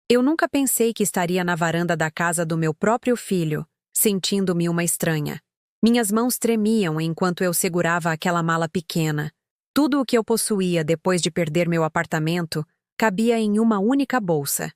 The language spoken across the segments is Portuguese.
Eu nunca pensei que estaria na varanda da casa do meu próprio filho, sentindo-me uma estranha. Minhas mãos tremiam enquanto eu segurava aquela mala pequena. Tudo o que eu possuía depois de perder meu apartamento cabia em uma única bolsa.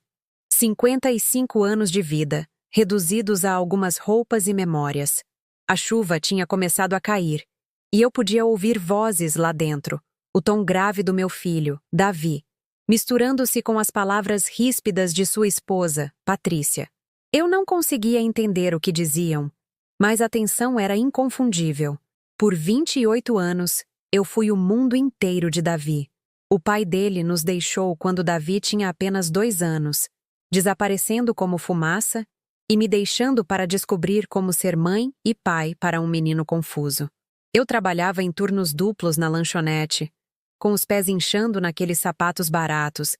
55 anos de vida, reduzidos a algumas roupas e memórias. A chuva tinha começado a cair, e eu podia ouvir vozes lá dentro, o tom grave do meu filho, Davi, misturando-se com as palavras ríspidas de sua esposa, Patrícia. Eu não conseguia entender o que diziam, mas a tensão era inconfundível. Por 28 anos, eu fui o mundo inteiro de Davi. O pai dele nos deixou quando Davi tinha apenas 2 anos, desaparecendo como fumaça e me deixando para descobrir como ser mãe e pai para um menino confuso. Eu trabalhava em turnos duplos na lanchonete, com os pés inchando naqueles sapatos baratos,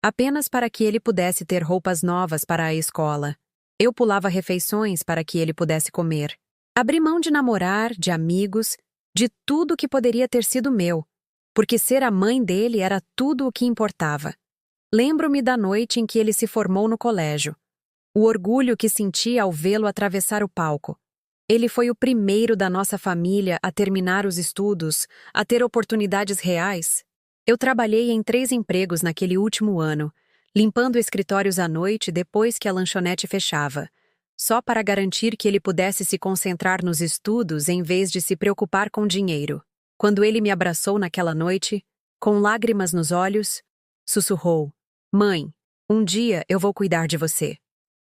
apenas para que ele pudesse ter roupas novas para a escola. Eu pulava refeições para que ele pudesse comer. Abri mão de namorar, de amigos, de tudo que poderia ter sido meu, porque ser a mãe dele era tudo o que importava. Lembro-me da noite em que ele se formou no colégio. O orgulho que senti ao vê-lo atravessar o palco. Ele foi o primeiro da nossa família a terminar os estudos, a ter oportunidades reais. Eu trabalhei em 3 empregos naquele último ano, limpando escritórios à noite depois que a lanchonete fechava, só para garantir que ele pudesse se concentrar nos estudos em vez de se preocupar com dinheiro. Quando ele me abraçou naquela noite, com lágrimas nos olhos, sussurrou: "Mãe, um dia eu vou cuidar de você.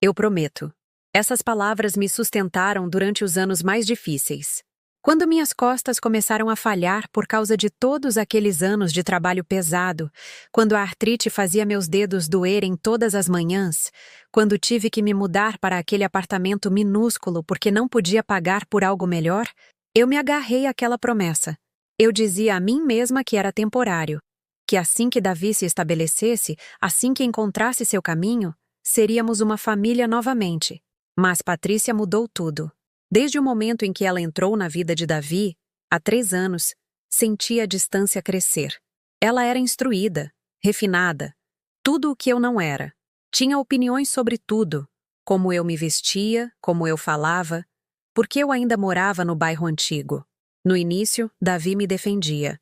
Eu prometo." Essas palavras me sustentaram durante os anos mais difíceis. Quando minhas costas começaram a falhar por causa de todos aqueles anos de trabalho pesado, quando a artrite fazia meus dedos doerem todas as manhãs, quando tive que me mudar para aquele apartamento minúsculo porque não podia pagar por algo melhor, eu me agarrei àquela promessa. Eu dizia a mim mesma que era temporário, que assim que Davi se estabelecesse, assim que encontrasse seu caminho, seríamos uma família novamente. Mas Patrícia mudou tudo. Desde o momento em que ela entrou na vida de Davi, há 3 anos, senti a distância crescer. Ela era instruída, refinada, tudo o que eu não era. Tinha opiniões sobre tudo, como eu me vestia, como eu falava, porque eu ainda morava no bairro antigo. No início, Davi me defendia,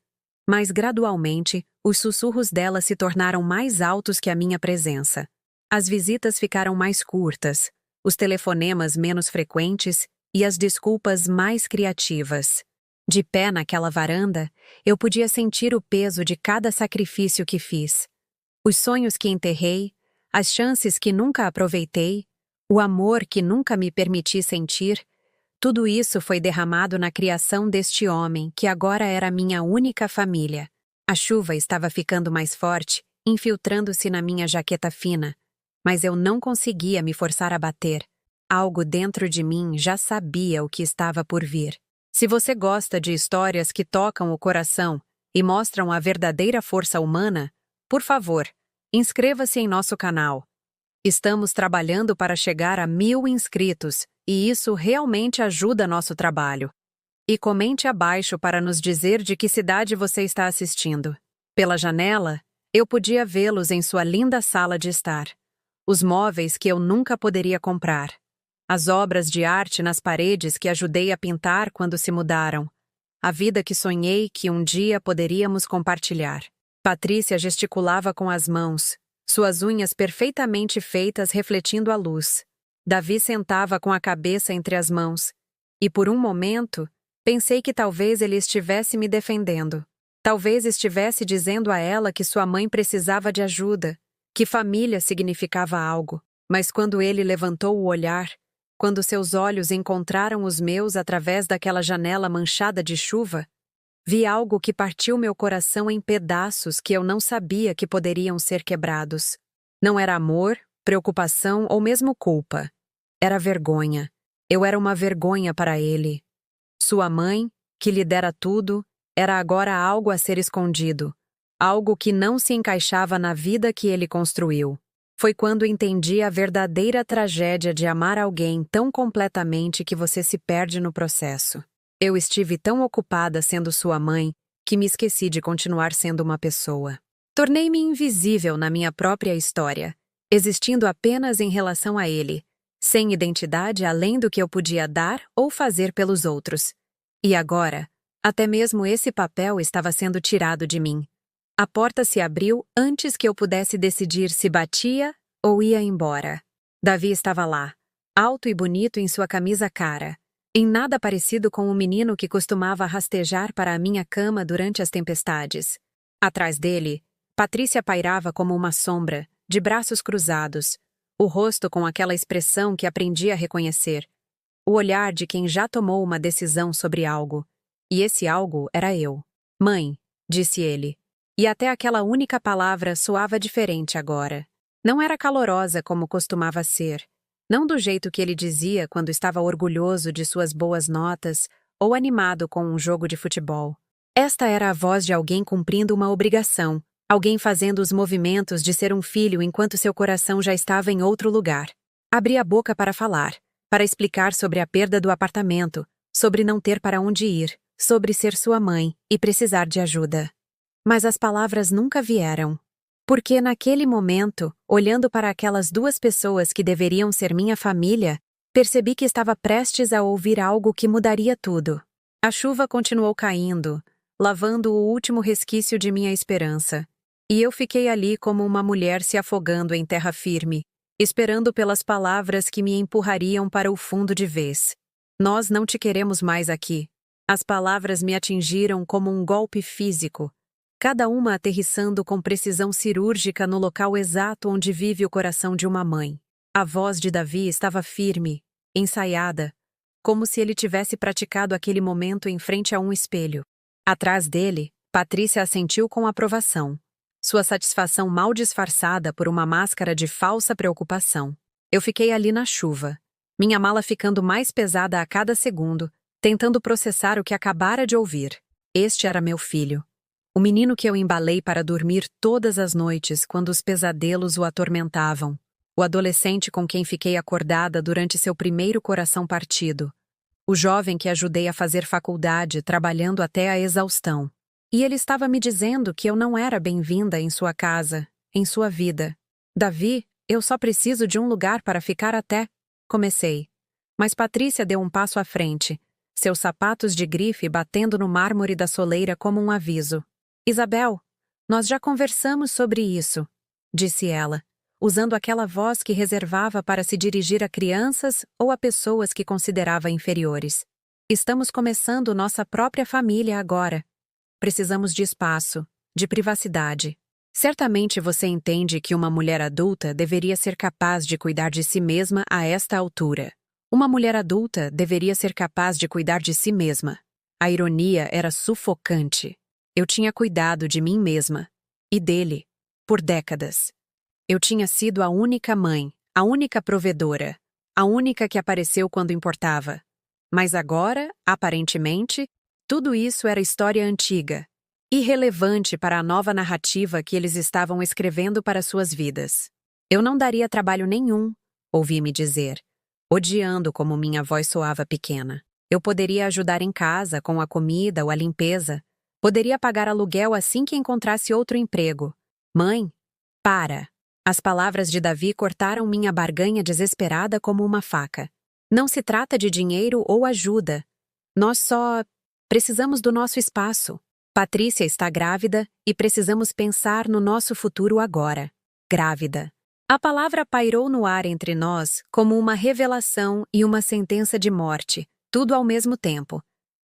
mas gradualmente, os sussurros dela se tornaram mais altos que a minha presença. As visitas ficaram mais curtas, os telefonemas menos frequentes e as desculpas mais criativas. De pé naquela varanda, eu podia sentir o peso de cada sacrifício que fiz. Os sonhos que enterrei, as chances que nunca aproveitei, o amor que nunca me permiti sentir, tudo isso foi derramado na criação deste homem que agora era minha única família. A chuva estava ficando mais forte, infiltrando-se na minha jaqueta fina, mas eu não conseguia me forçar a bater. Algo dentro de mim já sabia o que estava por vir. Se você gosta de histórias que tocam o coração e mostram a verdadeira força humana, por favor, inscreva-se em nosso canal. Estamos trabalhando para chegar a 1000 inscritos, e isso realmente ajuda nosso trabalho. E comente abaixo para nos dizer de que cidade você está assistindo. Pela janela, eu podia vê-los em sua linda sala de estar. Os móveis que eu nunca poderia comprar. As obras de arte nas paredes que ajudei a pintar quando se mudaram. A vida que sonhei que um dia poderíamos compartilhar. Patrícia gesticulava com as mãos, suas unhas perfeitamente feitas refletindo a luz. Davi sentava com a cabeça entre as mãos, e por um momento, pensei que talvez ele estivesse me defendendo. Talvez estivesse dizendo a ela que sua mãe precisava de ajuda, que família significava algo. Mas quando ele levantou o olhar, quando seus olhos encontraram os meus através daquela janela manchada de chuva, vi algo que partiu meu coração em pedaços que eu não sabia que poderiam ser quebrados. Não era amor, preocupação ou mesmo culpa. Era vergonha. Eu era uma vergonha para ele. Sua mãe, que lhe dera tudo, era agora algo a ser escondido, algo que não se encaixava na vida que ele construiu. Foi quando entendi a verdadeira tragédia de amar alguém tão completamente que você se perde no processo. Eu estive tão ocupada sendo sua mãe que me esqueci de continuar sendo uma pessoa. Tornei-me invisível na minha própria história. existindo apenas em relação a ele, sem identidade além do que eu podia dar ou fazer pelos outros. E agora, até mesmo esse papel estava sendo tirado de mim. A porta se abriu antes que eu pudesse decidir se batia ou ia embora. Davi estava lá, alto e bonito em sua camisa cara, em nada parecido com o menino que costumava rastejar para a minha cama durante as tempestades. Atrás dele, Patrícia pairava como uma sombra, de braços cruzados, o rosto com aquela expressão que aprendi a reconhecer, o olhar de quem já tomou uma decisão sobre algo. E esse algo era eu. Mãe, disse ele. E até aquela única palavra soava diferente agora. Não era calorosa como costumava ser. Não do jeito que ele dizia quando estava orgulhoso de suas boas notas ou animado com um jogo de futebol. Esta era a voz de alguém cumprindo uma obrigação, alguém fazendo os movimentos de ser um filho enquanto seu coração já estava em outro lugar. Abri a boca para falar, para explicar sobre a perda do apartamento, sobre não ter para onde ir, sobre ser sua mãe e precisar de ajuda. Mas as palavras nunca vieram. Porque naquele momento, olhando para aquelas duas pessoas que deveriam ser minha família, percebi que estava prestes a ouvir algo que mudaria tudo. A chuva continuou caindo, lavando o último resquício de minha esperança. E eu fiquei ali como uma mulher se afogando em terra firme, esperando pelas palavras que me empurrariam para o fundo de vez. Nós não te queremos mais aqui. As palavras me atingiram como um golpe físico, cada uma aterrissando com precisão cirúrgica no local exato onde vive o coração de uma mãe. A voz de Davi estava firme, ensaiada, como se ele tivesse praticado aquele momento em frente a um espelho. Atrás dele, Patrícia assentiu com aprovação, sua satisfação mal disfarçada por uma máscara de falsa preocupação. Eu fiquei ali na chuva, minha mala ficando mais pesada a cada segundo, tentando processar o que acabara de ouvir. Este era meu filho. O menino que eu embalei para dormir todas as noites quando os pesadelos o atormentavam. O adolescente com quem fiquei acordada durante seu primeiro coração partido. O jovem que ajudei a fazer faculdade, trabalhando até a exaustão. E ele estava me dizendo que eu não era bem-vinda em sua casa, em sua vida. Davi, eu só preciso de um lugar para ficar até... Comecei. Mas Patrícia deu um passo à frente, seus sapatos de grife batendo no mármore da soleira como um aviso. Isabel, nós já conversamos sobre isso, disse ela, usando aquela voz que reservava para se dirigir a crianças ou a pessoas que considerava inferiores. Estamos começando nossa própria família agora. Precisamos de espaço, de privacidade. Certamente você entende que uma mulher adulta deveria ser capaz de cuidar de si mesma a esta altura. Uma mulher adulta deveria ser capaz de cuidar de si mesma. A ironia era sufocante. Eu tinha cuidado de mim mesma. E dele. Por décadas. Eu tinha sido a única mãe, a única provedora, a única que apareceu quando importava. Mas agora, aparentemente, tudo isso era história antiga, irrelevante para a nova narrativa que eles estavam escrevendo para suas vidas. Eu não daria trabalho nenhum, ouvi-me dizer, odiando como minha voz soava pequena. Eu poderia ajudar em casa, com a comida ou a limpeza. Poderia pagar aluguel assim que encontrasse outro emprego. Mãe, para! As palavras de Davi cortaram minha barganha desesperada como uma faca. Não se trata de dinheiro ou ajuda. Nós só precisamos do nosso espaço. Patrícia está grávida e precisamos pensar no nosso futuro agora. Grávida. A palavra pairou no ar entre nós como uma revelação e uma sentença de morte, tudo ao mesmo tempo.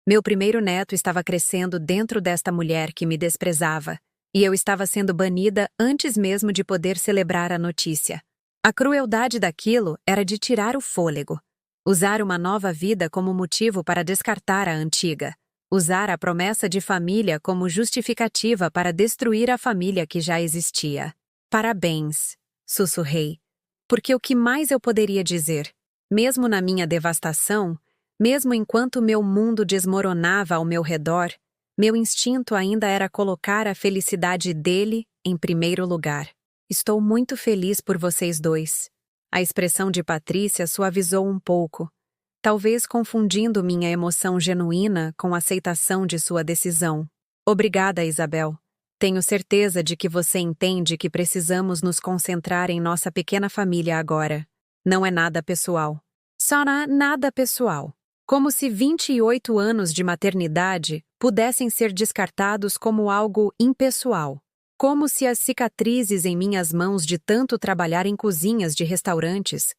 Meu primeiro neto estava crescendo dentro desta mulher que me desprezava, e eu estava sendo banida antes mesmo de poder celebrar a notícia. A crueldade daquilo era de tirar o fôlego, usar uma nova vida como motivo para descartar a antiga, usar a promessa de família como justificativa para destruir a família que já existia. Parabéns, sussurrei, porque o que mais eu poderia dizer? Mesmo na minha devastação, mesmo enquanto meu mundo desmoronava ao meu redor, meu instinto ainda era colocar a felicidade dele em primeiro lugar. Estou muito feliz por vocês dois. A expressão de Patrícia suavizou um pouco, talvez confundindo minha emoção genuína com a aceitação de sua decisão. Obrigada, Isabel. Tenho certeza de que você entende que precisamos nos concentrar em nossa pequena família agora. Não é nada pessoal. Só nada pessoal. Como se 28 anos de maternidade pudessem ser descartados como algo impessoal. Como se as cicatrizes em minhas mãos de tanto trabalhar em cozinhas de restaurantes,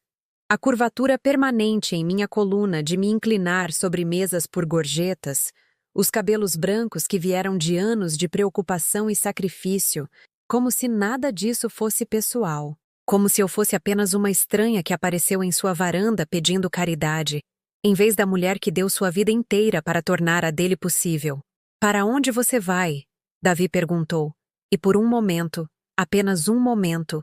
a curvatura permanente em minha coluna de me inclinar sobre mesas por gorjetas, os cabelos brancos que vieram de anos de preocupação e sacrifício, como se nada disso fosse pessoal. Como se eu fosse apenas uma estranha que apareceu em sua varanda pedindo caridade, em vez da mulher que deu sua vida inteira para tornar a dele possível. Para onde você vai? Davi perguntou, e por um momento, apenas um momento,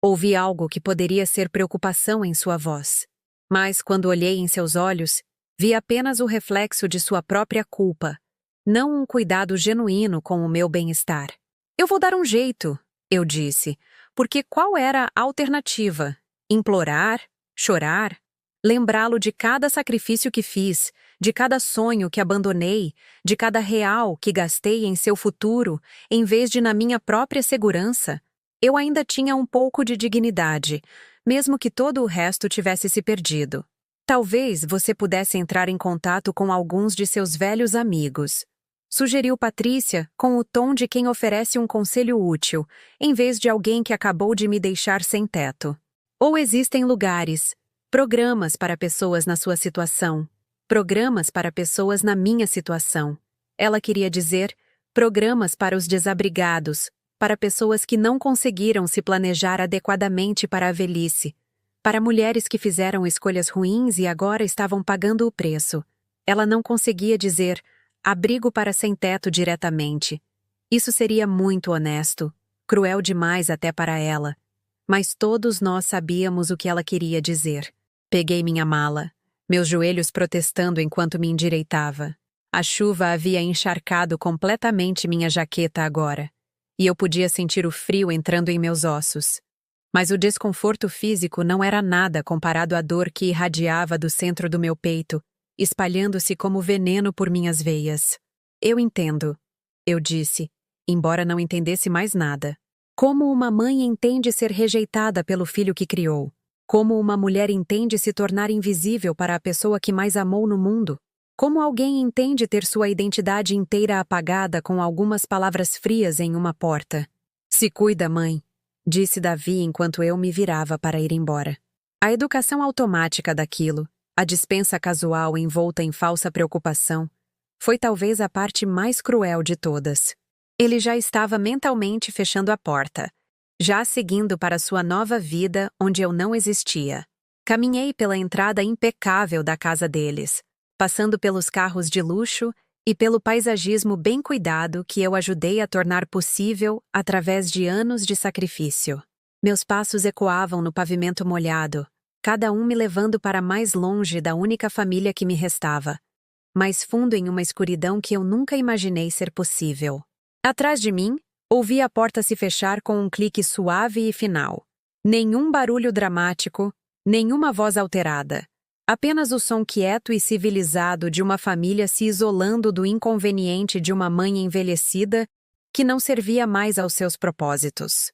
ouvi algo que poderia ser preocupação em sua voz. Mas, quando olhei em seus olhos, vi apenas o reflexo de sua própria culpa, não um cuidado genuíno com o meu bem-estar. Eu vou dar um jeito, eu disse, porque qual era a alternativa? Implorar? Chorar? Lembrá-lo de cada sacrifício que fiz, de cada sonho que abandonei, de cada real que gastei em seu futuro, em vez de na minha própria segurança? Eu ainda tinha um pouco de dignidade, mesmo que todo o resto tivesse se perdido. Talvez você pudesse entrar em contato com alguns de seus velhos amigos. Sugeriu Patrícia, com o tom de quem oferece um conselho útil, em vez de alguém que acabou de me deixar sem teto. Ou existem lugares, programas para pessoas na sua situação, programas para pessoas na minha situação. Ela queria dizer, programas para os desabrigados, para pessoas que não conseguiram se planejar adequadamente para a velhice, para mulheres que fizeram escolhas ruins e agora estavam pagando o preço. Ela não conseguia dizer abrigo para sem-teto diretamente. Isso seria muito honesto, cruel demais até para ela. Mas todos nós sabíamos o que ela queria dizer. Peguei minha mala, meus joelhos protestando enquanto me endireitava. A chuva havia encharcado completamente minha jaqueta agora, e eu podia sentir o frio entrando em meus ossos. Mas o desconforto físico não era nada comparado à dor que irradiava do centro do meu peito, espalhando-se como veneno por minhas veias. Eu entendo, eu disse, embora não entendesse mais nada. Como uma mãe entende ser rejeitada pelo filho que criou? Como uma mulher entende se tornar invisível para a pessoa que mais amou no mundo? Como alguém entende ter sua identidade inteira apagada com algumas palavras frias em uma porta? Se cuida, mãe, disse Davi enquanto eu me virava para ir embora. A educação automática daquilo, a dispensa casual envolta em falsa preocupação, foi talvez a parte mais cruel de todas. Ele já estava mentalmente fechando a porta, já seguindo para sua nova vida onde eu não existia. Caminhei pela entrada impecável da casa deles, passando pelos carros de luxo e pelo paisagismo bem cuidado que eu ajudei a tornar possível através de anos de sacrifício. Meus passos ecoavam no pavimento molhado, cada um me levando para mais longe da única família que me restava, mais fundo em uma escuridão que eu nunca imaginei ser possível. Atrás de mim, ouvi a porta se fechar com um clique suave e final. Nenhum barulho dramático, nenhuma voz alterada. Apenas o som quieto e civilizado de uma família se isolando do inconveniente de uma mãe envelhecida que não servia mais aos seus propósitos.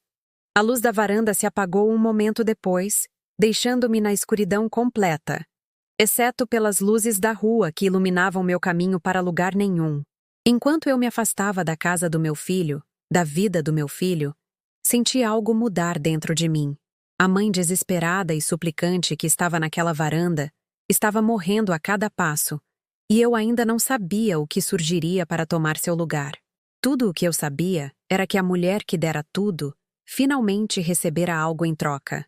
A luz da varanda se apagou um momento depois, deixando-me na escuridão completa, exceto pelas luzes da rua que iluminavam meu caminho para lugar nenhum. Enquanto eu me afastava da casa do meu filho, da vida do meu filho, senti algo mudar dentro de mim. A mãe desesperada e suplicante que estava naquela varanda estava morrendo a cada passo, e eu ainda não sabia o que surgiria para tomar seu lugar. Tudo o que eu sabia era que a mulher que dera tudo finalmente recebera algo em troca.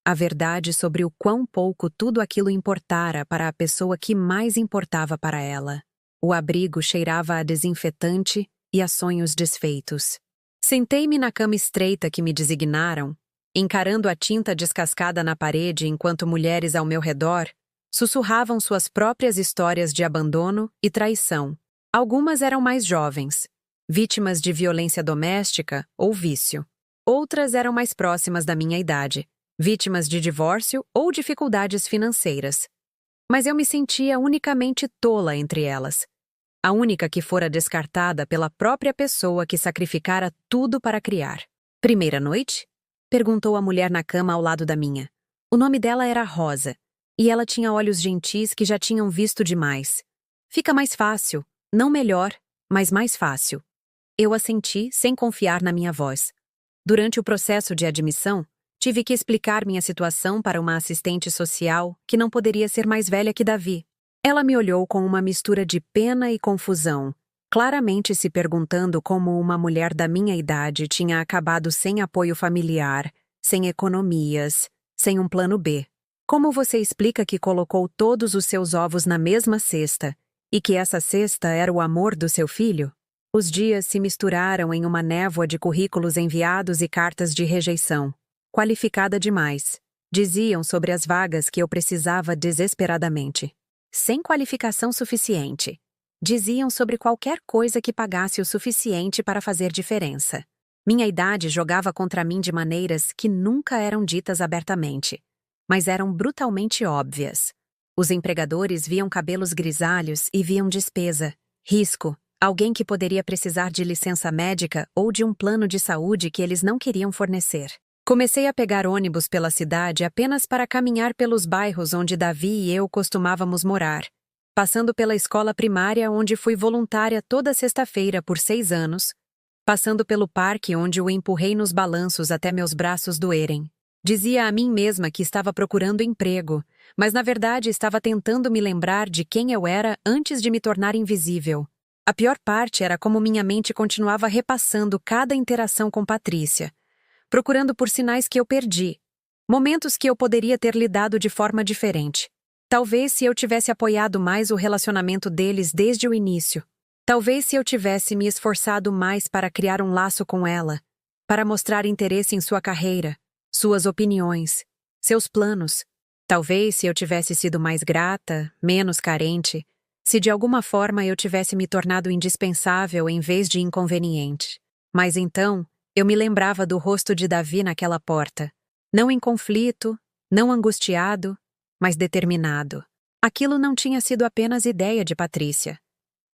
A verdade sobre o quão pouco tudo aquilo importara para a pessoa que mais importava para ela. O abrigo cheirava a desinfetante e a sonhos desfeitos. Sentei-me na cama estreita que me designaram, encarando a tinta descascada na parede enquanto mulheres ao meu redor sussurravam suas próprias histórias de abandono e traição. Algumas eram mais jovens, vítimas de violência doméstica ou vício. Outras eram mais próximas da minha idade, vítimas de divórcio ou dificuldades financeiras. Mas eu me sentia unicamente tola entre elas. A única que fora descartada pela própria pessoa que sacrificara tudo para criar. Primeira noite? Perguntou a mulher na cama ao lado da minha. O nome dela era Rosa, e ela tinha olhos gentis que já tinham visto demais. Fica mais fácil, não melhor, mas mais fácil. Eu assenti, sem confiar na minha voz. Durante o processo de admissão, tive que explicar minha situação para uma assistente social que não poderia ser mais velha que Davi. Ela me olhou com uma mistura de pena e confusão, claramente se perguntando como uma mulher da minha idade tinha acabado sem apoio familiar, sem economias, sem um plano B. Como você explica que colocou todos os seus ovos na mesma cesta e que essa cesta era o amor do seu filho? Os dias se misturaram em uma névoa de currículos enviados e cartas de rejeição. Qualificada demais. Diziam sobre as vagas que eu precisava desesperadamente. Sem qualificação suficiente. Diziam sobre qualquer coisa que pagasse o suficiente para fazer diferença. Minha idade jogava contra mim de maneiras que nunca eram ditas abertamente, mas eram brutalmente óbvias. Os empregadores viam cabelos grisalhos e viam despesa, risco, alguém que poderia precisar de licença médica ou de um plano de saúde que eles não queriam fornecer. Comecei a pegar ônibus pela cidade apenas para caminhar pelos bairros onde Davi e eu costumávamos morar, passando pela escola primária onde fui voluntária toda sexta-feira por 6 anos, passando pelo parque onde o empurrei nos balanços até meus braços doerem. Dizia a mim mesma que estava procurando emprego, mas na verdade estava tentando me lembrar de quem eu era antes de me tornar invisível. A pior parte era como minha mente continuava repassando cada interação com Patrícia, procurando por sinais que eu perdi, momentos que eu poderia ter lidado de forma diferente. Talvez se eu tivesse apoiado mais o relacionamento deles desde o início. Talvez se eu tivesse me esforçado mais para criar um laço com ela, para mostrar interesse em sua carreira, suas opiniões, seus planos. Talvez se eu tivesse sido mais grata, menos carente, se de alguma forma eu tivesse me tornado indispensável em vez de inconveniente. Mas então, eu me lembrava do rosto de Davi naquela porta. Não em conflito, não angustiado, mas determinado. Aquilo não tinha sido apenas ideia de Patrícia.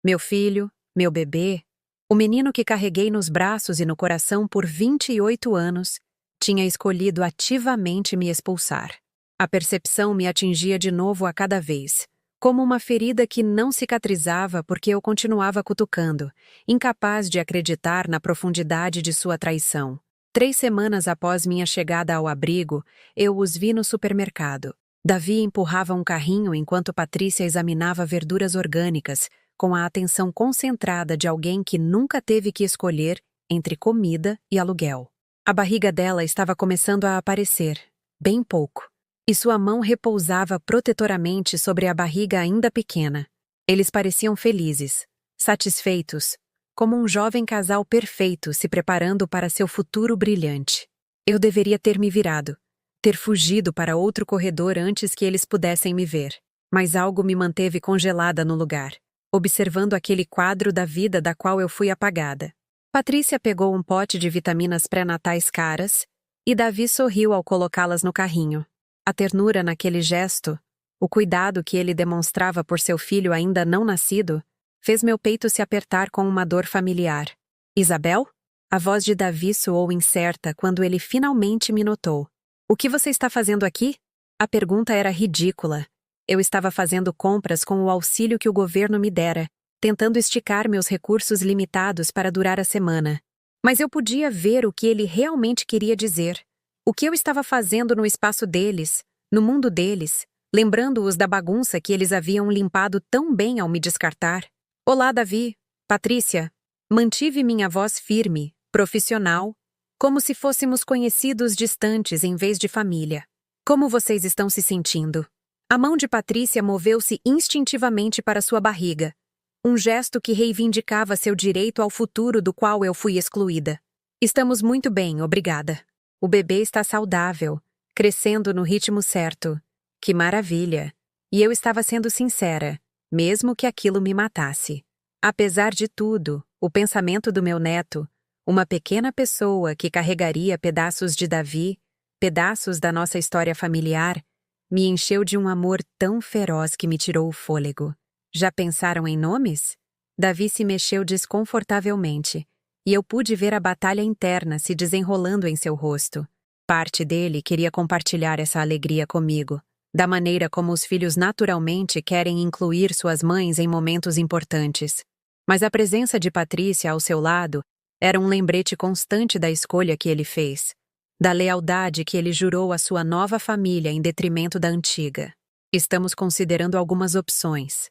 Meu filho, meu bebê, o menino que carreguei nos braços e no coração por 28 anos, tinha escolhido ativamente me expulsar. A percepção me atingia de novo a cada vez, como uma ferida que não cicatrizava porque eu continuava cutucando, incapaz de acreditar na profundidade de sua traição. 3 semanas após minha chegada ao abrigo, eu os vi no supermercado. Davi empurrava um carrinho enquanto Patrícia examinava verduras orgânicas, com a atenção concentrada de alguém que nunca teve que escolher entre comida e aluguel. A barriga dela estava começando a aparecer, bem pouco, e sua mão repousava protetoramente sobre a barriga ainda pequena. Eles pareciam felizes, satisfeitos, como um jovem casal perfeito se preparando para seu futuro brilhante. Eu deveria ter me virado, ter fugido para outro corredor antes que eles pudessem me ver, mas algo me manteve congelada no lugar, observando aquele quadro da vida da qual eu fui apagada. Patrícia pegou um pote de vitaminas pré-natais caras e Davi sorriu ao colocá-las no carrinho. A ternura naquele gesto, o cuidado que ele demonstrava por seu filho ainda não nascido, fez meu peito se apertar com uma dor familiar. Isabel? A voz de Davi soou incerta quando ele finalmente me notou. O que você está fazendo aqui? A pergunta era ridícula. Eu estava fazendo compras com o auxílio que o governo me dera, tentando esticar meus recursos limitados para durar a semana. Mas eu podia ver o que ele realmente queria dizer. O que eu estava fazendo no espaço deles, no mundo deles, lembrando-os da bagunça que eles haviam limpado tão bem ao me descartar. Olá, Davi. Patrícia. Mantive minha voz firme, profissional, como se fôssemos conhecidos distantes em vez de família. Como vocês estão se sentindo? A mão de Patrícia moveu-se instintivamente para sua barriga, um gesto que reivindicava seu direito ao futuro do qual eu fui excluída. Estamos muito bem, obrigada. O bebê está saudável, crescendo no ritmo certo. Que maravilha! E eu estava sendo sincera, mesmo que aquilo me matasse. Apesar de tudo, o pensamento do meu neto, uma pequena pessoa que carregaria pedaços de Davi, pedaços da nossa história familiar, me encheu de um amor tão feroz que me tirou o fôlego. Já pensaram em nomes? Davi se mexeu desconfortavelmente, e eu pude ver a batalha interna se desenrolando em seu rosto. Parte dele queria compartilhar essa alegria comigo, da maneira como os filhos naturalmente querem incluir suas mães em momentos importantes. Mas a presença de Patrícia ao seu lado era um lembrete constante da escolha que ele fez, da lealdade que ele jurou à sua nova família em detrimento da antiga. Estamos considerando algumas opções,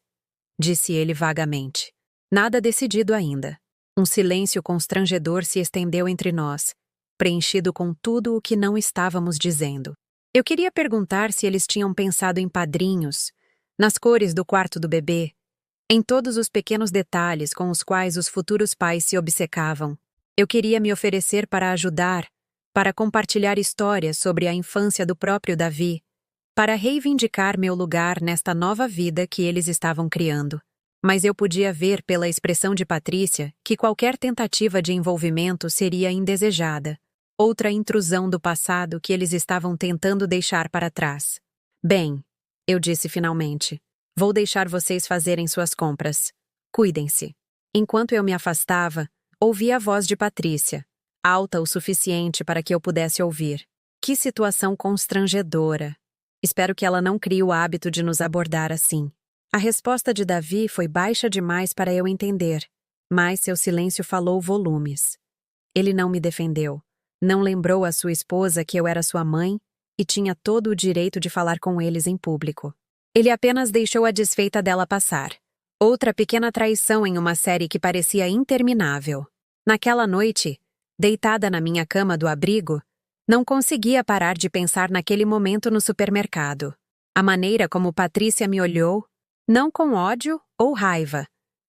disse ele vagamente. Nada decidido ainda. Um silêncio constrangedor se estendeu entre nós, preenchido com tudo o que não estávamos dizendo. Eu queria perguntar se eles tinham pensado em padrinhos, nas cores do quarto do bebê, em todos os pequenos detalhes com os quais os futuros pais se obcecavam. Eu queria me oferecer para ajudar, para compartilhar histórias sobre a infância do próprio Davi, para reivindicar meu lugar nesta nova vida que eles estavam criando. Mas eu podia ver pela expressão de Patrícia que qualquer tentativa de envolvimento seria indesejada, outra intrusão do passado que eles estavam tentando deixar para trás. Bem, eu disse finalmente, vou deixar vocês fazerem suas compras. Cuidem-se. Enquanto eu me afastava, ouvi a voz de Patrícia, alta o suficiente para que eu pudesse ouvir. Que situação constrangedora. Espero que ela não crie o hábito de nos abordar assim. A resposta de Davi foi baixa demais para eu entender, mas seu silêncio falou volumes. Ele não me defendeu, não lembrou à sua esposa que eu era sua mãe e tinha todo o direito de falar com eles em público. Ele apenas deixou a desfeita dela passar. Outra pequena traição em uma série que parecia interminável. Naquela noite, deitada na minha cama do abrigo, não conseguia parar de pensar naquele momento no supermercado. A maneira como Patrícia me olhou, não com ódio ou raiva,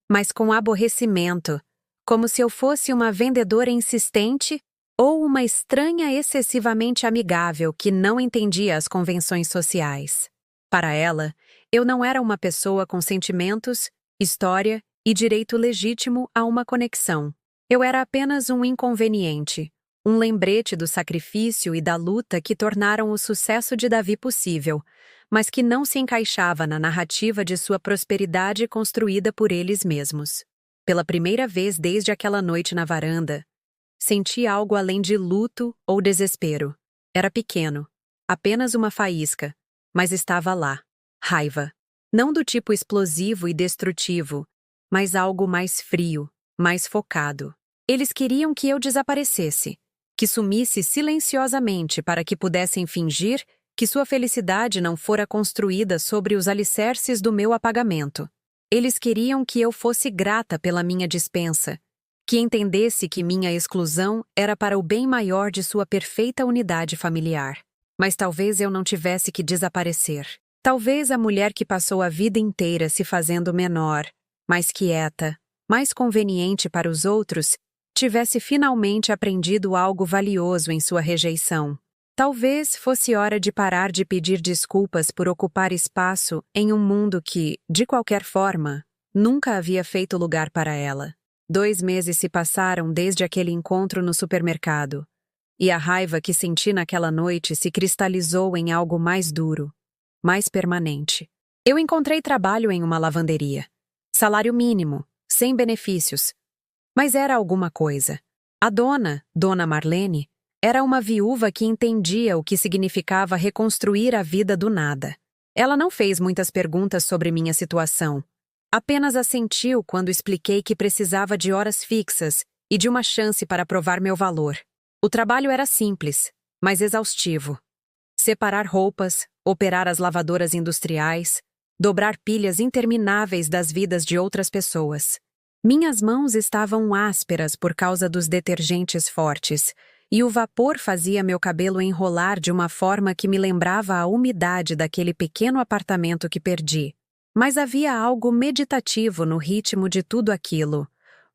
mas com aborrecimento, como se eu fosse uma vendedora insistente ou uma estranha excessivamente amigável que não entendia as convenções sociais. Para ela, eu não era uma pessoa com sentimentos, história e direito legítimo a uma conexão. Eu era apenas um inconveniente, um lembrete do sacrifício e da luta que tornaram o sucesso de Davi possível, mas que não se encaixava na narrativa de sua prosperidade construída por eles mesmos. Pela primeira vez desde aquela noite na varanda, senti algo além de luto ou desespero. Era pequeno, apenas uma faísca, mas estava lá. Raiva. Não do tipo explosivo e destrutivo, mas algo mais frio, mais focado. Eles queriam que eu desaparecesse, que sumisse silenciosamente para que pudessem fingir que sua felicidade não fora construída sobre os alicerces do meu apagamento. Eles queriam que eu fosse grata pela minha dispensa, que entendesse que minha exclusão era para o bem maior de sua perfeita unidade familiar. Mas talvez eu não tivesse que desaparecer. Talvez a mulher que passou a vida inteira se fazendo menor, mais quieta, mais conveniente para os outros, tivesse finalmente aprendido algo valioso em sua rejeição. Talvez fosse hora de parar de pedir desculpas por ocupar espaço em um mundo que, de qualquer forma, nunca havia feito lugar para ela. 2 meses se passaram desde aquele encontro no supermercado, e a raiva que senti naquela noite se cristalizou em algo mais duro, mais permanente. Eu encontrei trabalho em uma lavanderia. Salário mínimo, sem benefícios. Mas era alguma coisa. A Dona Marlene, era uma viúva que entendia o que significava reconstruir a vida do nada. Ela não fez muitas perguntas sobre minha situação. Apenas assentiu quando expliquei que precisava de horas fixas e de uma chance para provar meu valor. O trabalho era simples, mas exaustivo. Separar roupas, operar as lavadoras industriais, dobrar pilhas intermináveis das vidas de outras pessoas. Minhas mãos estavam ásperas por causa dos detergentes fortes, e o vapor fazia meu cabelo enrolar de uma forma que me lembrava a umidade daquele pequeno apartamento que perdi. Mas havia algo meditativo no ritmo de tudo aquilo.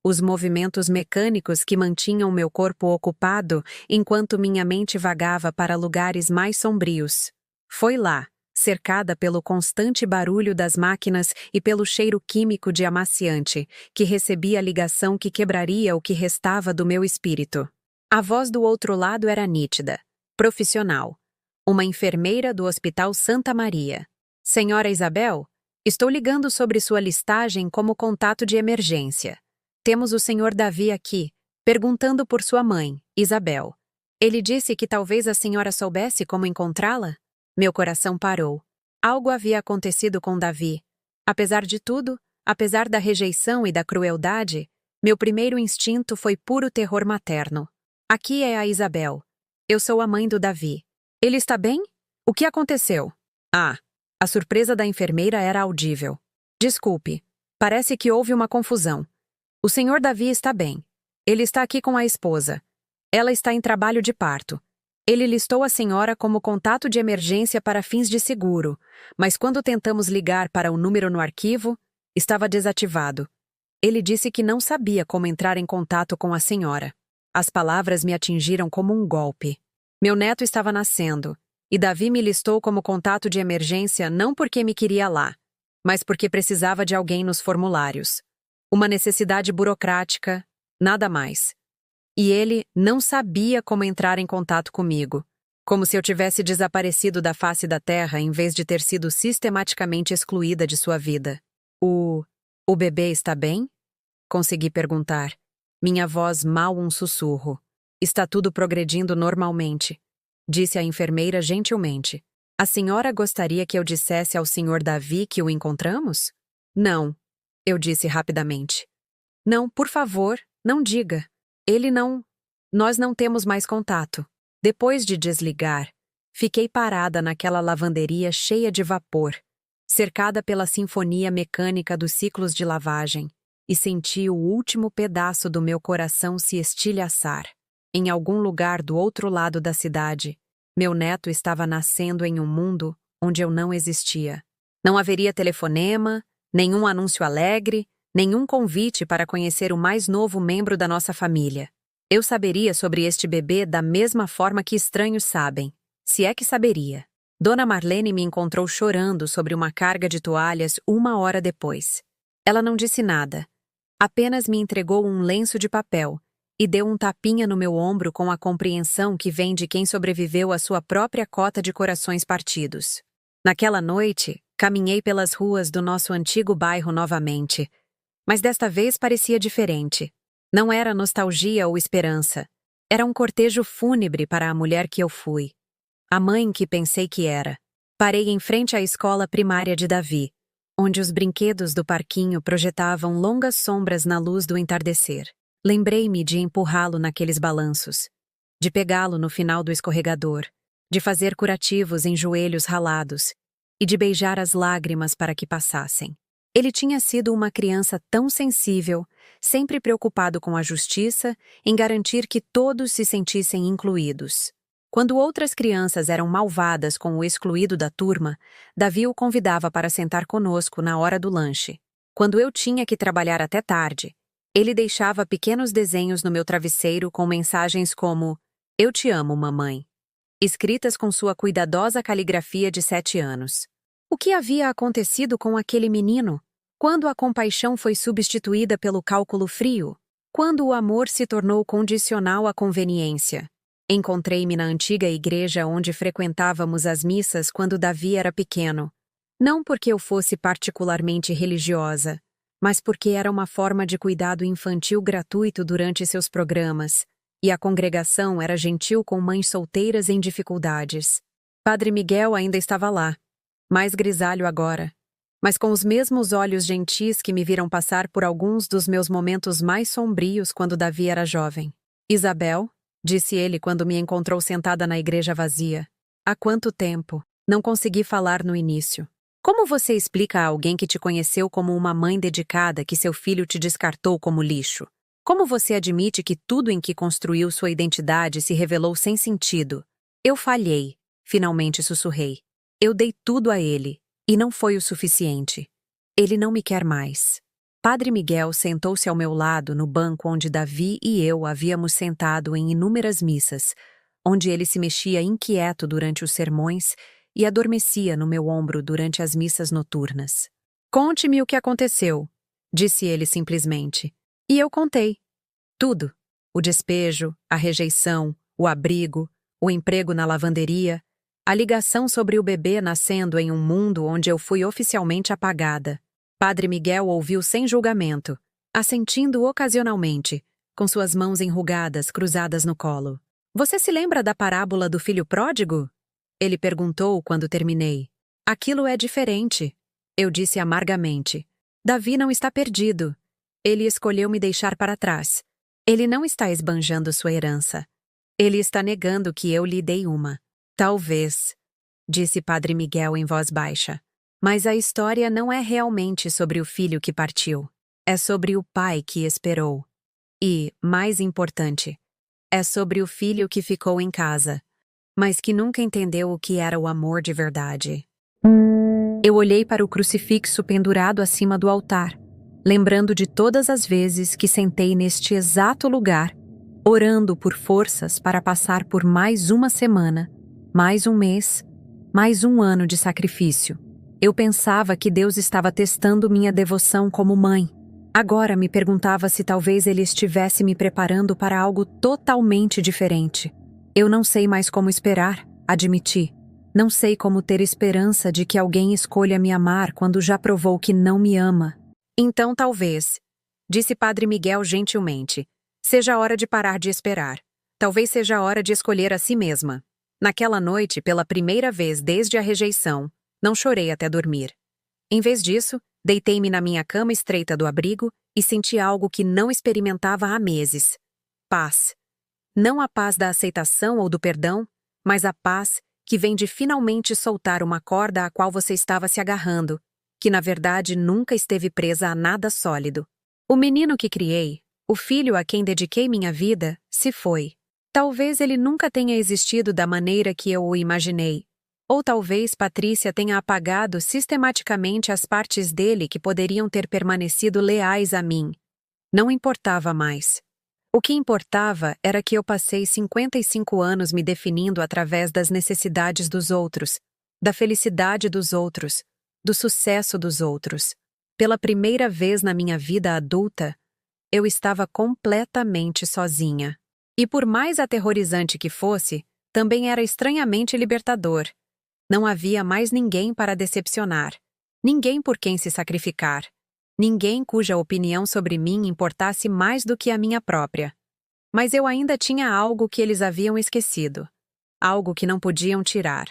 Os movimentos mecânicos que mantinham meu corpo ocupado enquanto minha mente vagava para lugares mais sombrios. Foi lá, cercada pelo constante barulho das máquinas e pelo cheiro químico de amaciante, que recebi a ligação que quebraria o que restava do meu espírito. A voz do outro lado era nítida, profissional. Uma enfermeira do Hospital Santa Maria. Senhora Isabel? Estou ligando sobre sua listagem como contato de emergência. Temos o Sr. Davi aqui, perguntando por sua mãe, Isabel. Ele disse que talvez a senhora soubesse como encontrá-la? Meu coração parou. Algo havia acontecido com Davi. Apesar de tudo, apesar da rejeição e da crueldade, meu primeiro instinto foi puro terror materno. Aqui é a Isabel. Eu sou a mãe do Davi. Ele está bem? O que aconteceu? Ah, a surpresa da enfermeira era audível. Desculpe, parece que houve uma confusão. O senhor Davi está bem. Ele está aqui com a esposa. Ela está em trabalho de parto. Ele listou a senhora como contato de emergência para fins de seguro, mas quando tentamos ligar para o número no arquivo, estava desativado. Ele disse que não sabia como entrar em contato com a senhora. As palavras me atingiram como um golpe. Meu neto estava nascendo, e Davi me listou como contato de emergência não porque me queria lá, mas porque precisava de alguém nos formulários. Uma necessidade burocrática, nada mais. E ele não sabia como entrar em contato comigo, como se eu tivesse desaparecido da face da terra em vez de ter sido sistematicamente excluída de sua vida. O bebê está bem? Consegui perguntar. Minha voz mal um sussurro. Está tudo progredindo normalmente, disse a enfermeira gentilmente. A senhora gostaria que eu dissesse ao senhor Davi que o encontramos? Não, eu disse rapidamente. Não, por favor, não diga. Ele não... Nós não temos mais contato. Depois de desligar, fiquei parada naquela lavanderia cheia de vapor, cercada pela sinfonia mecânica dos ciclos de lavagem, e senti o último pedaço do meu coração se estilhaçar. Em algum lugar do outro lado da cidade, meu neto estava nascendo em um mundo onde eu não existia. Não haveria telefonema, nenhum anúncio alegre, nenhum convite para conhecer o mais novo membro da nossa família. Eu saberia sobre este bebê da mesma forma que estranhos sabem, se é que saberia. Dona Marlene me encontrou chorando sobre uma carga de toalhas 1 hora depois. Ela não disse nada, apenas me entregou um lenço de papel e deu um tapinha no meu ombro com a compreensão que vem de quem sobreviveu à sua própria cota de corações partidos. Naquela noite, caminhei pelas ruas do nosso antigo bairro novamente, mas desta vez parecia diferente. Não era nostalgia ou esperança. Era um cortejo fúnebre para a mulher que eu fui. A mãe que pensei que era. Parei em frente à escola primária de Davi, onde os brinquedos do parquinho projetavam longas sombras na luz do entardecer. Lembrei-me de empurrá-lo naqueles balanços, de pegá-lo no final do escorregador, de fazer curativos em joelhos ralados e de beijar as lágrimas para que passassem. Ele tinha sido uma criança tão sensível, sempre preocupado com a justiça, em garantir que todos se sentissem incluídos. Quando outras crianças eram malvadas com o excluído da turma, Davi o convidava para sentar conosco na hora do lanche. Quando eu tinha que trabalhar até tarde, ele deixava pequenos desenhos no meu travesseiro com mensagens como "Eu te amo, mamãe", escritas com sua cuidadosa caligrafia de 7 anos. O que havia acontecido com aquele menino? Quando a compaixão foi substituída pelo cálculo frio? Quando o amor se tornou condicional à conveniência? Encontrei-me na antiga igreja onde frequentávamos as missas quando Davi era pequeno. Não porque eu fosse particularmente religiosa, mas porque era uma forma de cuidado infantil gratuito durante seus programas, e a congregação era gentil com mães solteiras em dificuldades. Padre Miguel ainda estava lá, mais grisalho agora, mas com os mesmos olhos gentis que me viram passar por alguns dos meus momentos mais sombrios quando Davi era jovem. "Isabel", disse ele quando me encontrou sentada na igreja vazia. "Há quanto tempo? Não consegui falar no início. Como você explica a alguém que te conheceu como uma mãe dedicada que seu filho te descartou como lixo? Como você admite que tudo em que construiu sua identidade se revelou sem sentido? Eu falhei", finalmente sussurrei. "Eu dei tudo a ele, e não foi o suficiente. Ele não me quer mais." Padre Miguel sentou-se ao meu lado no banco onde Davi e eu havíamos sentado em inúmeras missas, onde ele se mexia inquieto durante os sermões e adormecia no meu ombro durante as missas noturnas. "Conte-me o que aconteceu", disse ele simplesmente. E eu contei. Tudo. O despejo, a rejeição, o abrigo, o emprego na lavanderia, A ligação sobre o bebê nascendo em um mundo onde eu fui oficialmente apagada. Padre Miguel ouviu sem julgamento, assentindo ocasionalmente, com suas mãos enrugadas cruzadas no colo. Você se lembra da parábola do filho pródigo? Ele perguntou quando terminei. Aquilo é diferente, eu disse amargamente. Davi não está perdido. Ele escolheu me deixar para trás. Ele não está esbanjando sua herança. Ele está negando que eu lhe dei uma. Talvez, disse Padre Miguel em voz baixa. Mas a história não é realmente sobre o filho que partiu. É sobre o pai que esperou. E, mais importante, é sobre o filho que ficou em casa, mas que nunca entendeu o que era o amor de verdade. Eu olhei para o crucifixo pendurado acima do altar, lembrando de todas as vezes que sentei neste exato lugar, orando por forças para passar por mais uma semana, mais um mês, mais um ano de sacrifício. Eu pensava que Deus estava testando minha devoção como mãe. Agora me perguntava se talvez Ele estivesse me preparando para algo totalmente diferente. Eu não sei mais como esperar, admiti. Não sei como ter esperança de que alguém escolha me amar quando já provou que não me ama. Então talvez, disse Padre Miguel gentilmente, seja a hora de parar de esperar. Talvez seja a hora de escolher a si mesma. Naquela noite, pela primeira vez desde a rejeição, não chorei até dormir. Em vez disso, deitei-me na minha cama estreita do abrigo e senti algo que não experimentava há meses. Paz. Não a paz da aceitação ou do perdão, mas a paz que vem de finalmente soltar uma corda à qual você estava se agarrando, que na verdade nunca esteve presa a nada sólido. O menino que criei, o filho a quem dediquei minha vida, se foi. Talvez ele nunca tenha existido da maneira que eu o imaginei. Ou talvez Patrícia tenha apagado sistematicamente as partes dele que poderiam ter permanecido leais a mim. Não importava mais. O que importava era que eu passei 55 anos me definindo através das necessidades dos outros, da felicidade dos outros, do sucesso dos outros. Pela primeira vez na minha vida adulta, eu estava completamente sozinha. E por mais aterrorizante que fosse, também era estranhamente libertador. Não havia mais ninguém para decepcionar, ninguém por quem se sacrificar, ninguém cuja opinião sobre mim importasse mais do que a minha própria. Mas eu ainda tinha algo que eles haviam esquecido, algo que não podiam tirar.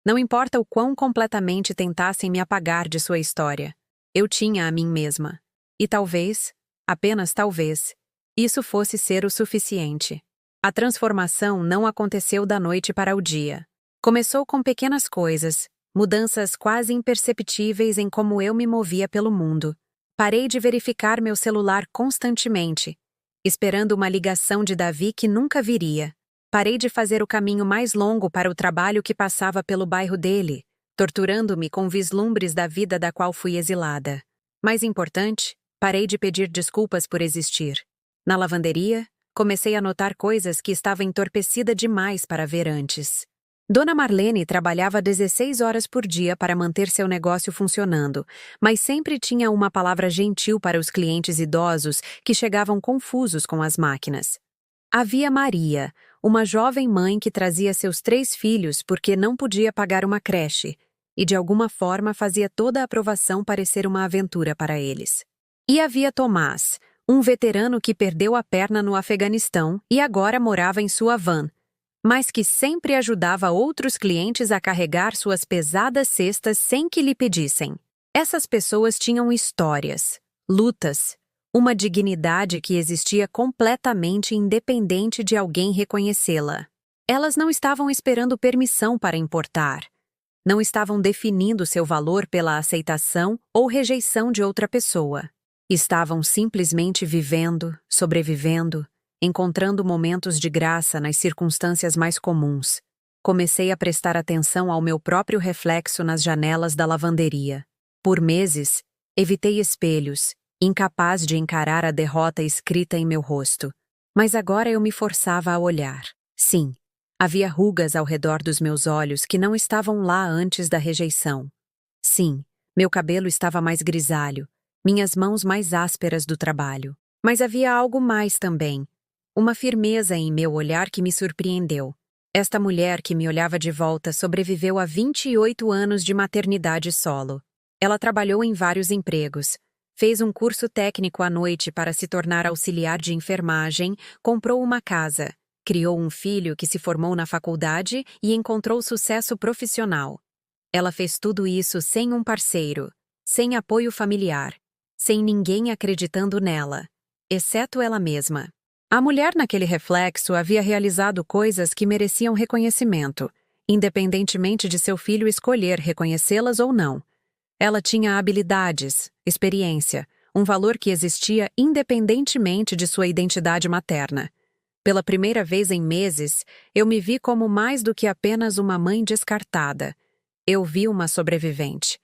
Não importa o quão completamente tentassem me apagar de sua história, eu tinha a mim mesma. E talvez, apenas talvez, isso fosse ser o suficiente. A transformação não aconteceu da noite para o dia. Começou com pequenas coisas, mudanças quase imperceptíveis em como eu me movia pelo mundo. Parei de verificar meu celular constantemente, esperando uma ligação de Davi que nunca viria. Parei de fazer o caminho mais longo para o trabalho que passava pelo bairro dele, torturando-me com vislumbres da vida da qual fui exilada. Mais importante, parei de pedir desculpas por existir. Na lavanderia, comecei a notar coisas que estava entorpecida demais para ver antes. Dona Marlene trabalhava 16 horas por dia para manter seu negócio funcionando, mas sempre tinha uma palavra gentil para os clientes idosos que chegavam confusos com as máquinas. Havia Maria, uma jovem mãe que trazia seus 3 filhos porque não podia pagar uma creche, e de alguma forma fazia toda a aprovação parecer uma aventura para eles. E havia Tomás, um veterano que perdeu a perna no Afeganistão e agora morava em sua van, mas que sempre ajudava outros clientes a carregar suas pesadas cestas sem que lhe pedissem. Essas pessoas tinham histórias, lutas, uma dignidade que existia completamente independente de alguém reconhecê-la. Elas não estavam esperando permissão para importar. Não estavam definindo seu valor pela aceitação ou rejeição de outra pessoa. Estavam simplesmente vivendo, sobrevivendo, encontrando momentos de graça nas circunstâncias mais comuns. Comecei a prestar atenção ao meu próprio reflexo nas janelas da lavanderia. Por meses, evitei espelhos, incapaz de encarar a derrota escrita em meu rosto. Mas agora eu me forçava a olhar. Sim, havia rugas ao redor dos meus olhos que não estavam lá antes da rejeição. Sim, meu cabelo estava mais grisalho, minhas mãos mais ásperas do trabalho. Mas havia algo mais também. Uma firmeza em meu olhar que me surpreendeu. Esta mulher que me olhava de volta sobreviveu a 28 anos de maternidade solo. Ela trabalhou em vários empregos. Fez um curso técnico à noite para se tornar auxiliar de enfermagem, comprou uma casa, criou um filho que se formou na faculdade e encontrou sucesso profissional. Ela fez tudo isso sem um parceiro, sem apoio familiar, sem ninguém acreditando nela, exceto ela mesma. A mulher naquele reflexo havia realizado coisas que mereciam reconhecimento, independentemente de seu filho escolher reconhecê-las ou não. Ela tinha habilidades, experiência, um valor que existia independentemente de sua identidade materna. Pela primeira vez em meses, eu me vi como mais do que apenas uma mãe descartada. Eu vi uma sobrevivente.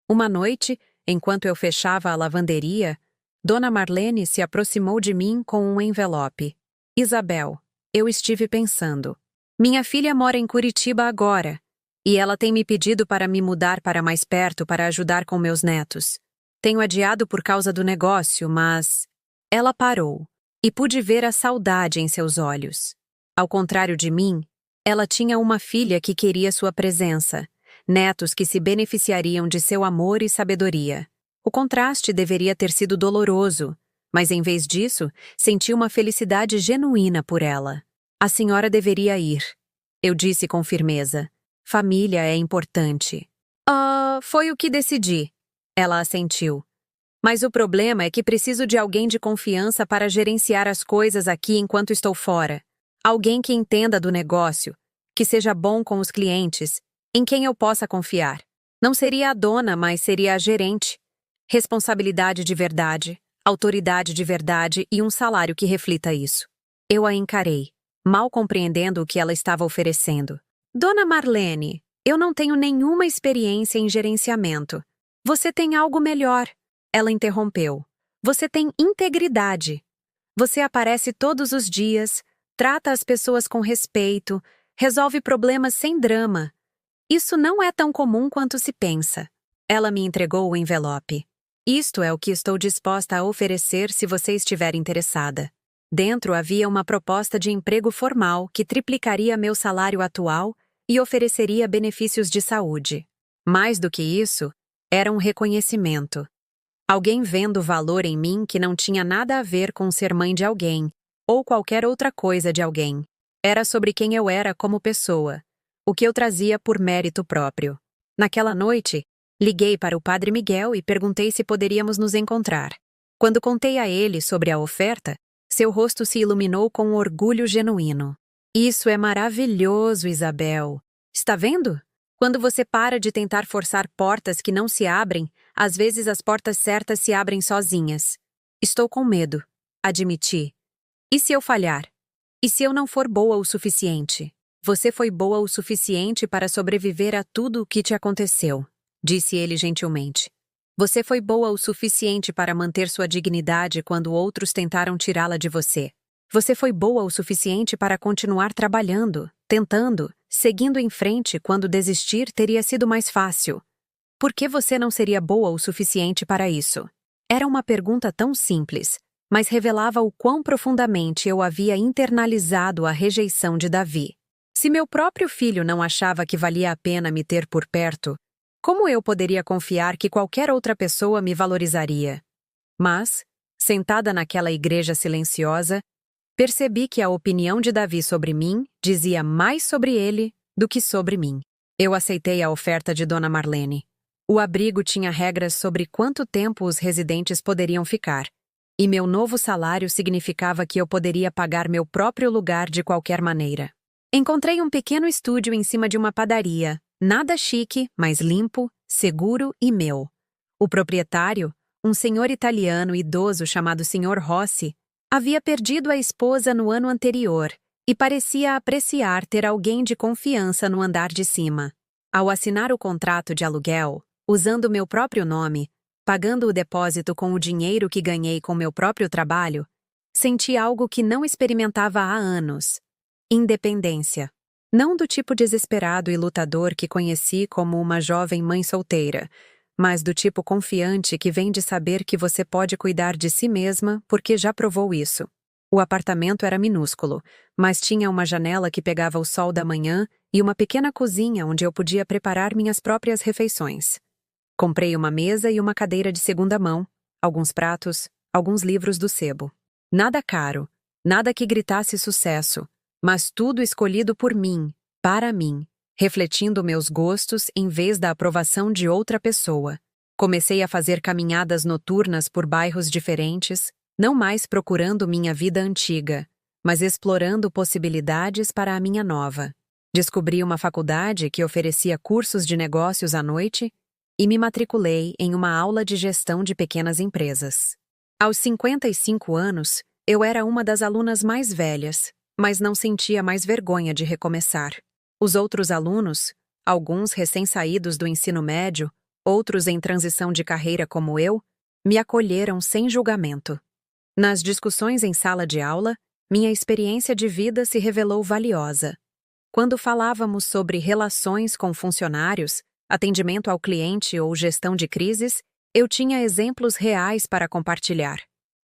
Uma noite, enquanto eu fechava a lavanderia, Dona Marlene se aproximou de mim com um envelope. Isabel, eu estive pensando. Minha filha mora em Curitiba agora, e ela tem me pedido para me mudar para mais perto para ajudar com meus netos. Tenho adiado por causa do negócio, mas... Ela parou, e pude ver a saudade em seus olhos. Ao contrário de mim, ela tinha uma filha que queria sua presença, netos que se beneficiariam de seu amor e sabedoria. O contraste deveria ter sido doloroso, mas em vez disso, senti uma felicidade genuína por ela. A senhora deveria ir, eu disse com firmeza. Família é importante. Foi o que decidi. Ela assentiu. Mas o problema é que preciso de alguém de confiança para gerenciar as coisas aqui enquanto estou fora. Alguém que entenda do negócio, que seja bom com os clientes, em quem eu possa confiar. Não seria a dona, mas seria a gerente. Responsabilidade de verdade, autoridade de verdade e um salário que reflita isso. Eu a encarei, mal compreendendo o que ela estava oferecendo. Dona Marlene, eu não tenho nenhuma experiência em gerenciamento. Você tem algo melhor. Ela interrompeu. Você tem integridade. Você aparece todos os dias, trata as pessoas com respeito, resolve problemas sem drama. Isso não é tão comum quanto se pensa. Ela me entregou o envelope. Isto é o que estou disposta a oferecer se você estiver interessada. Dentro havia uma proposta de emprego formal que triplicaria meu salário atual e ofereceria benefícios de saúde. Mais do que isso, era um reconhecimento. Alguém vendo valor em mim que não tinha nada a ver com ser mãe de alguém, ou qualquer outra coisa de alguém. Era sobre quem eu era como pessoa, o que eu trazia por mérito próprio. Naquela noite, liguei para o Padre Miguel e perguntei se poderíamos nos encontrar. Quando contei a ele sobre a oferta, seu rosto se iluminou com um orgulho genuíno. Isso é maravilhoso, Isabel. Está vendo? Quando você para de tentar forçar portas que não se abrem, às vezes as portas certas se abrem sozinhas. Estou com medo, admiti. E se eu falhar? E se eu não for boa o suficiente? Você foi boa o suficiente para sobreviver a tudo o que te aconteceu, disse ele gentilmente. Você foi boa o suficiente para manter sua dignidade quando outros tentaram tirá-la de você. Você foi boa o suficiente para continuar trabalhando, tentando, seguindo em frente quando desistir teria sido mais fácil. Por que você não seria boa o suficiente para isso? Era uma pergunta tão simples, mas revelava o quão profundamente eu havia internalizado a rejeição de Davi. Se meu próprio filho não achava que valia a pena me ter por perto, como eu poderia confiar que qualquer outra pessoa me valorizaria? Mas, sentada naquela igreja silenciosa, percebi que a opinião de Davi sobre mim dizia mais sobre ele do que sobre mim. Eu aceitei a oferta de Dona Marlene. O abrigo tinha regras sobre quanto tempo os residentes poderiam ficar, e meu novo salário significava que eu poderia pagar meu próprio lugar de qualquer maneira. Encontrei um pequeno estúdio em cima de uma padaria, nada chique, mas limpo, seguro e meu. O proprietário, um senhor italiano idoso chamado Sr. Rossi, havia perdido a esposa no ano anterior e parecia apreciar ter alguém de confiança no andar de cima. Ao assinar o contrato de aluguel, usando meu próprio nome, pagando o depósito com o dinheiro que ganhei com meu próprio trabalho, senti algo que não experimentava há anos: independência. Não do tipo desesperado e lutador que conheci como uma jovem mãe solteira, mas do tipo confiante que vem de saber que você pode cuidar de si mesma porque já provou isso. O apartamento era minúsculo, mas tinha uma janela que pegava o sol da manhã e uma pequena cozinha onde eu podia preparar minhas próprias refeições. Comprei uma mesa e uma cadeira de segunda mão, alguns pratos, alguns livros do sebo. Nada caro, nada que gritasse sucesso, mas tudo escolhido por mim, para mim, refletindo meus gostos em vez da aprovação de outra pessoa. Comecei a fazer caminhadas noturnas por bairros diferentes, não mais procurando minha vida antiga, mas explorando possibilidades para a minha nova. Descobri uma faculdade que oferecia cursos de negócios à noite e me matriculei em uma aula de gestão de pequenas empresas. Aos 55 anos, eu era uma das alunas mais velhas, mas não sentia mais vergonha de recomeçar. Os outros alunos, alguns recém-saídos do ensino médio, outros em transição de carreira como eu, me acolheram sem julgamento. Nas discussões em sala de aula, minha experiência de vida se revelou valiosa. Quando falávamos sobre relações com funcionários, atendimento ao cliente ou gestão de crises, eu tinha exemplos reais para compartilhar.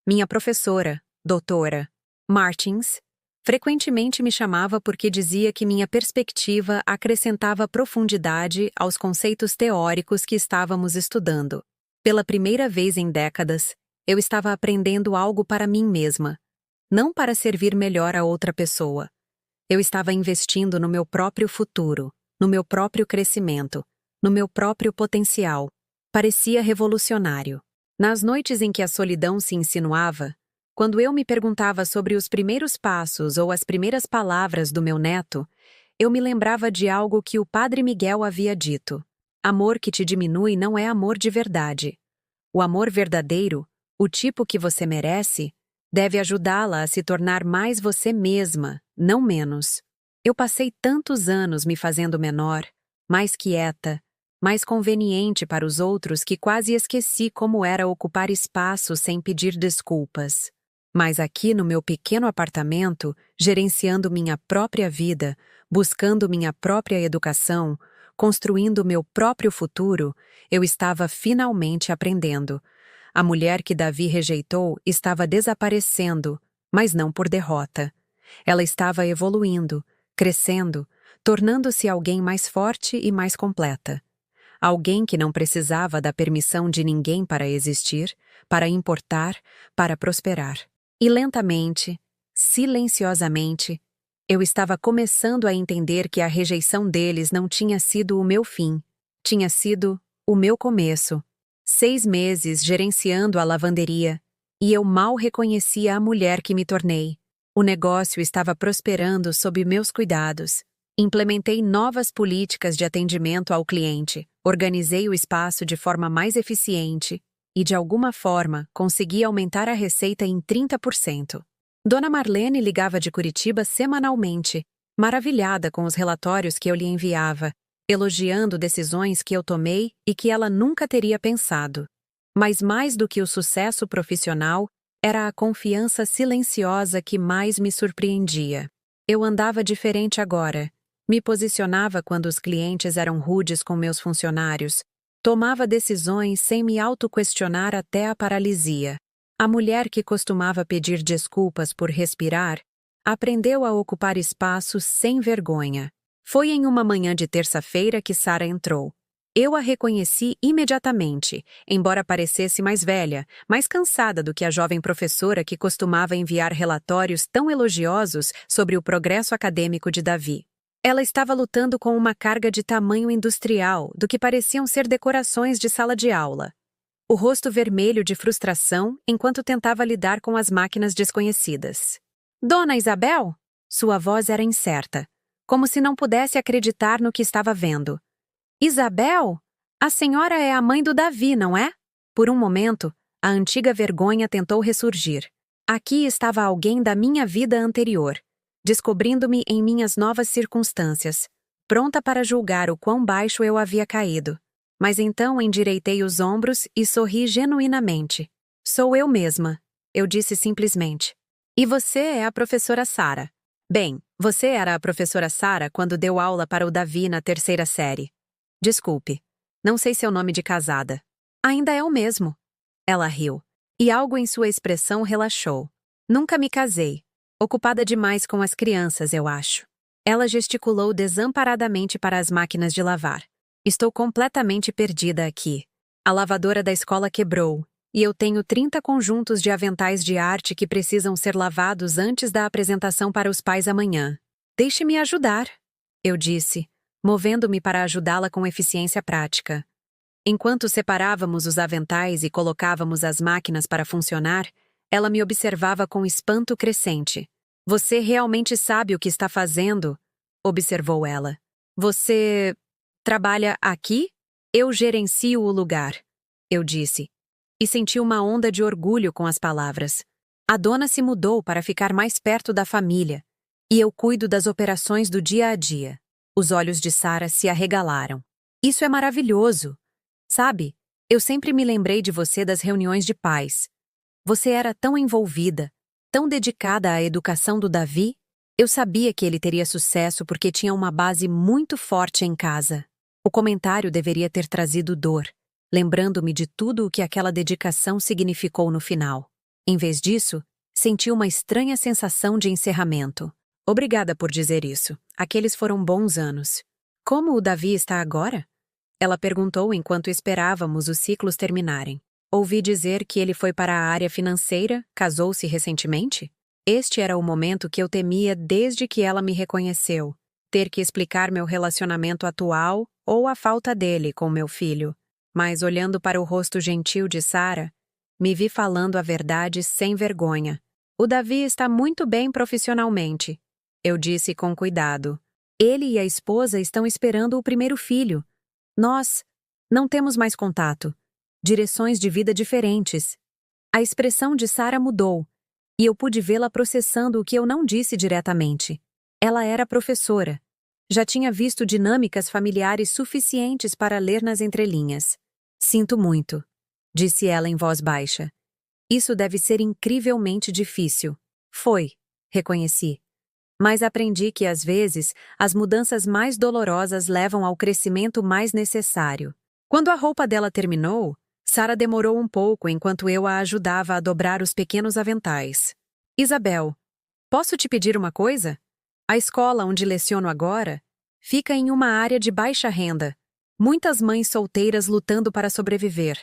Minha professora, doutora Martins, frequentemente me chamava porque dizia que minha perspectiva acrescentava profundidade aos conceitos teóricos que estávamos estudando. Pela primeira vez em décadas, eu estava aprendendo algo para mim mesma, não para servir melhor a outra pessoa. Eu estava investindo no meu próprio futuro, no meu próprio crescimento, no meu próprio potencial. Parecia revolucionário. Nas noites em que a solidão se insinuava, quando eu me perguntava sobre os primeiros passos ou as primeiras palavras do meu neto, eu me lembrava de algo que o Padre Miguel havia dito. Amor que te diminui não é amor de verdade. O amor verdadeiro, o tipo que você merece, deve ajudá-la a se tornar mais você mesma, não menos. Eu passei tantos anos me fazendo menor, mais quieta, mais conveniente para os outros que quase esqueci como era ocupar espaço sem pedir desculpas. Mas aqui no meu pequeno apartamento, gerenciando minha própria vida, buscando minha própria educação, construindo meu próprio futuro, eu estava finalmente aprendendo. A mulher que Davi rejeitou estava desaparecendo, mas não por derrota. Ela estava evoluindo, crescendo, tornando-se alguém mais forte e mais completa. Alguém que não precisava da permissão de ninguém para existir, para importar, para prosperar. E lentamente, silenciosamente, eu estava começando a entender que a rejeição deles não tinha sido o meu fim, tinha sido o meu começo. 6 meses gerenciando a lavanderia, e eu mal reconhecia a mulher que me tornei. O negócio estava prosperando sob meus cuidados. Implementei novas políticas de atendimento ao cliente, organizei o espaço de forma mais eficiente e, de alguma forma, consegui aumentar a receita em 30%. Dona Marlene ligava de Curitiba semanalmente, maravilhada com os relatórios que eu lhe enviava, elogiando decisões que eu tomei e que ela nunca teria pensado. Mas mais do que o sucesso profissional, era a confiança silenciosa que mais me surpreendia. Eu andava diferente agora. Me posicionava quando os clientes eram rudes com meus funcionários. Tomava decisões sem me auto-questionar até a paralisia. A mulher que costumava pedir desculpas por respirar, aprendeu a ocupar espaço sem vergonha. Foi em uma manhã de terça-feira que Sara entrou. Eu a reconheci imediatamente, embora parecesse mais velha, mais cansada do que a jovem professora que costumava enviar relatórios tão elogiosos sobre o progresso acadêmico de Davi. Ela estava lutando com uma carga de tamanho industrial do que pareciam ser decorações de sala de aula. O rosto vermelho de frustração enquanto tentava lidar com as máquinas desconhecidas. Dona Isabel? Sua voz era incerta, como se não pudesse acreditar no que estava vendo. Isabel? A senhora é a mãe do Davi, não é? Por um momento, a antiga vergonha tentou ressurgir. Aqui estava alguém da minha vida anterior, descobrindo-me em minhas novas circunstâncias, pronta para julgar o quão baixo eu havia caído. Mas então endireitei os ombros e sorri genuinamente. Sou eu mesma, eu disse simplesmente. E você é a professora Sara. Bem, você era a professora Sara quando deu aula para o Davi na 3ª série. Desculpe, não sei seu nome de casada. Ainda é o mesmo. Ela riu, e algo em sua expressão relaxou. Nunca me casei. Ocupada demais com as crianças, eu acho. Ela gesticulou desamparadamente para as máquinas de lavar. Estou completamente perdida aqui. A lavadora da escola quebrou, e eu tenho 30 conjuntos de aventais de arte que precisam ser lavados antes da apresentação para os pais amanhã. Deixe-me ajudar, eu disse, movendo-me para ajudá-la com eficiência prática. Enquanto separávamos os aventais e colocávamos as máquinas para funcionar, ela me observava com espanto crescente. Você realmente sabe o que está fazendo? Observou ela. Você trabalha aqui? Eu gerencio o lugar, eu disse. E senti uma onda de orgulho com as palavras. A dona se mudou para ficar mais perto da família, e eu cuido das operações do dia a dia. Os olhos de Sarah se arregalaram. Isso é maravilhoso. Sabe, eu sempre me lembrei de você das reuniões de pais. Você era tão envolvida, tão dedicada à educação do Davi. Eu sabia que ele teria sucesso porque tinha uma base muito forte em casa. O comentário deveria ter trazido dor, lembrando-me de tudo o que aquela dedicação significou no final. Em vez disso, senti uma estranha sensação de encerramento. Obrigada por dizer isso. Aqueles foram bons anos. Como o Davi está agora? Ela perguntou enquanto esperávamos os ciclos terminarem. Ouvi dizer que ele foi para a área financeira, casou-se recentemente? Este era o momento que eu temia desde que ela me reconheceu. Ter que explicar meu relacionamento atual ou a falta dele com meu filho. Mas olhando para o rosto gentil de Sarah, me vi falando a verdade sem vergonha. O Davi está muito bem profissionalmente, eu disse com cuidado. Ele e a esposa estão esperando o primeiro filho. Nós não temos mais contato. Direções de vida diferentes. A expressão de Sarah mudou, e eu pude vê-la processando o que eu não disse diretamente. Ela era professora. Já tinha visto dinâmicas familiares suficientes para ler nas entrelinhas. Sinto muito, disse ela em voz baixa. Isso deve ser incrivelmente difícil. Foi, reconheci. Mas aprendi que, às vezes, as mudanças mais dolorosas levam ao crescimento mais necessário. Quando a roupa dela terminou, Sarah demorou um pouco enquanto eu a ajudava a dobrar os pequenos aventais. Isabel, posso te pedir uma coisa? A escola onde leciono agora fica em uma área de baixa renda. Muitas mães solteiras lutando para sobreviver.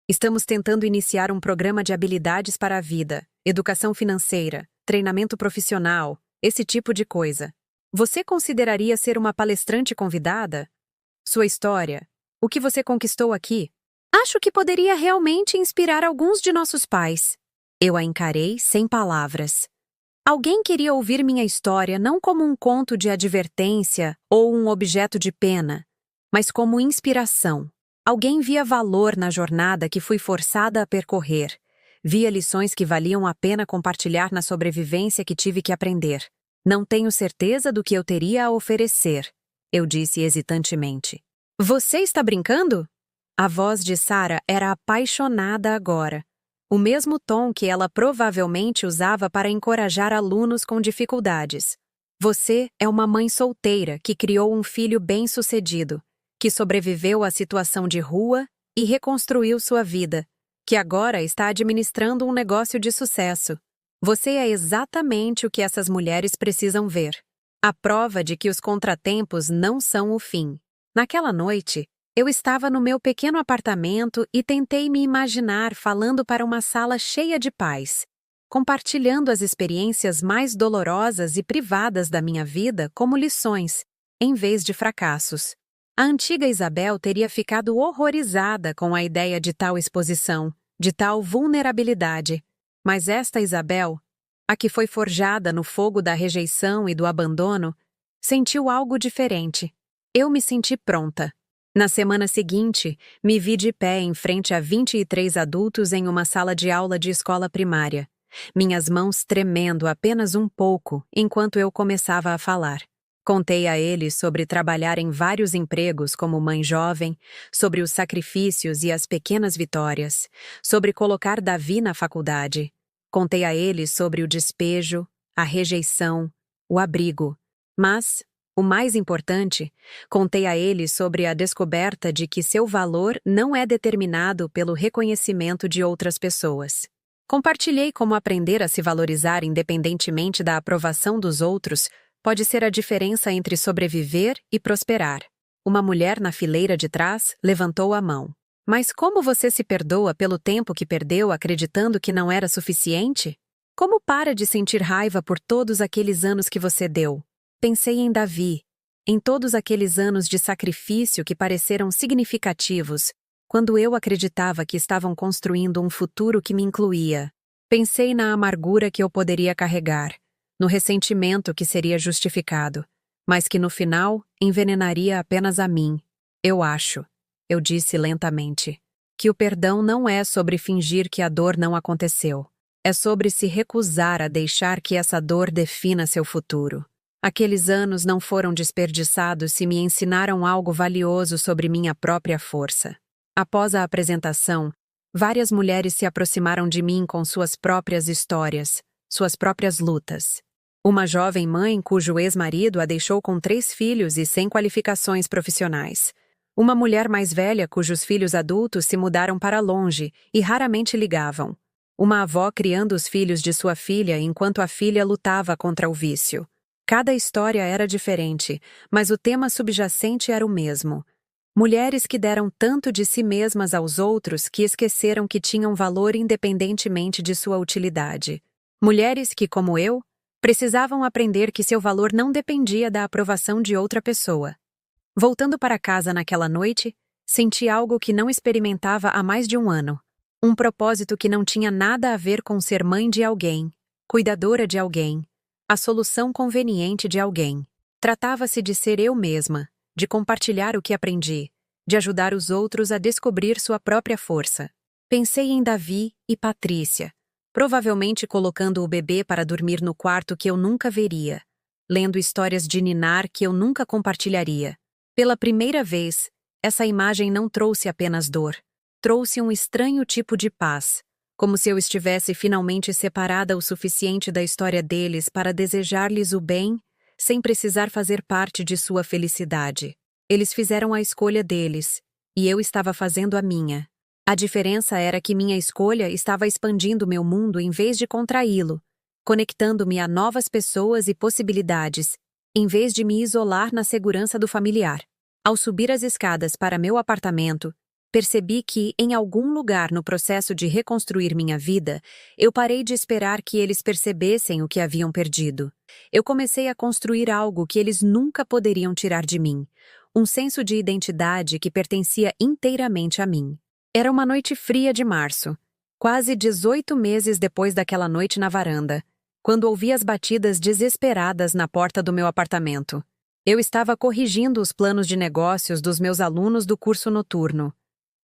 Estamos tentando iniciar um programa de habilidades para a vida, educação financeira, treinamento profissional, esse tipo de coisa. Você consideraria ser uma palestrante convidada? Sua história, o que você conquistou aqui? Acho que poderia realmente inspirar alguns de nossos pais. Eu a encarei sem palavras. Alguém queria ouvir minha história não como um conto de advertência ou um objeto de pena, mas como inspiração. Alguém via valor na jornada que fui forçada a percorrer. Via lições que valiam a pena compartilhar na sobrevivência que tive que aprender. Não tenho certeza do que eu teria a oferecer, eu disse hesitantemente. Você está brincando? A voz de Sarah era apaixonada agora. O mesmo tom que ela provavelmente usava para encorajar alunos com dificuldades. Você é uma mãe solteira que criou um filho bem-sucedido, que sobreviveu à situação de rua e reconstruiu sua vida, que agora está administrando um negócio de sucesso. Você é exatamente o que essas mulheres precisam ver. A prova de que os contratempos não são o fim. Naquela noite, eu estava no meu pequeno apartamento e tentei me imaginar falando para uma sala cheia de pais, compartilhando as experiências mais dolorosas e privadas da minha vida como lições, em vez de fracassos. A antiga Isabel teria ficado horrorizada com a ideia de tal exposição, de tal vulnerabilidade. Mas esta Isabel, a que foi forjada no fogo da rejeição e do abandono, sentiu algo diferente. Eu me senti pronta. Na semana seguinte, me vi de pé em frente a 23 adultos em uma sala de aula de escola primária, minhas mãos tremendo apenas um pouco enquanto eu começava a falar. Contei a eles sobre trabalhar em vários empregos como mãe jovem, sobre os sacrifícios e as pequenas vitórias, sobre colocar Davi na faculdade. Contei a eles sobre o despejo, a rejeição, o abrigo. Mas, o mais importante, contei a eles sobre a descoberta de que seu valor não é determinado pelo reconhecimento de outras pessoas. Compartilhei como aprender a se valorizar independentemente da aprovação dos outros pode ser a diferença entre sobreviver e prosperar. Uma mulher na fileira de trás levantou a mão. Mas como você se perdoa pelo tempo que perdeu acreditando que não era suficiente? Como para de sentir raiva por todos aqueles anos que você deu? Pensei em Davi, em todos aqueles anos de sacrifício que pareceram significativos, quando eu acreditava que estavam construindo um futuro que me incluía. Pensei na amargura que eu poderia carregar, no ressentimento que seria justificado, mas que no final envenenaria apenas a mim. Eu disse lentamente, que o perdão não é sobre fingir que a dor não aconteceu. É sobre se recusar a deixar que essa dor defina seu futuro. Aqueles anos não foram desperdiçados se me ensinaram algo valioso sobre minha própria força. Após a apresentação, várias mulheres se aproximaram de mim com suas próprias histórias, suas próprias lutas. Uma jovem mãe cujo ex-marido a deixou com 3 filhos e sem qualificações profissionais. Uma mulher mais velha cujos filhos adultos se mudaram para longe e raramente ligavam. Uma avó criando os filhos de sua filha enquanto a filha lutava contra o vício. Cada história era diferente, mas o tema subjacente era o mesmo. Mulheres que deram tanto de si mesmas aos outros que esqueceram que tinham valor independentemente de sua utilidade. Mulheres que, como eu, precisavam aprender que seu valor não dependia da aprovação de outra pessoa. Voltando para casa naquela noite, senti algo que não experimentava há mais de um ano. Um propósito que não tinha nada a ver com ser mãe de alguém, cuidadora de alguém, a solução conveniente de alguém. Tratava-se de ser eu mesma, de compartilhar o que aprendi, de ajudar os outros a descobrir sua própria força. Pensei em Davi e Patrícia, provavelmente colocando o bebê para dormir no quarto que eu nunca veria, lendo histórias de ninar que eu nunca compartilharia. Pela primeira vez, essa imagem não trouxe apenas dor. Trouxe um estranho tipo de paz, como se eu estivesse finalmente separada o suficiente da história deles para desejar-lhes o bem, sem precisar fazer parte de sua felicidade. Eles fizeram a escolha deles, e eu estava fazendo a minha. A diferença era que minha escolha estava expandindo meu mundo em vez de contraí-lo, conectando-me a novas pessoas e possibilidades, em vez de me isolar na segurança do familiar. Ao subir as escadas para meu apartamento, percebi que, em algum lugar no processo de reconstruir minha vida, eu parei de esperar que eles percebessem o que haviam perdido. Eu comecei a construir algo que eles nunca poderiam tirar de mim, um senso de identidade que pertencia inteiramente a mim. Era uma noite fria de março, quase 18 meses depois daquela noite na varanda, quando ouvi as batidas desesperadas na porta do meu apartamento. Eu estava corrigindo os planos de negócios dos meus alunos do curso noturno.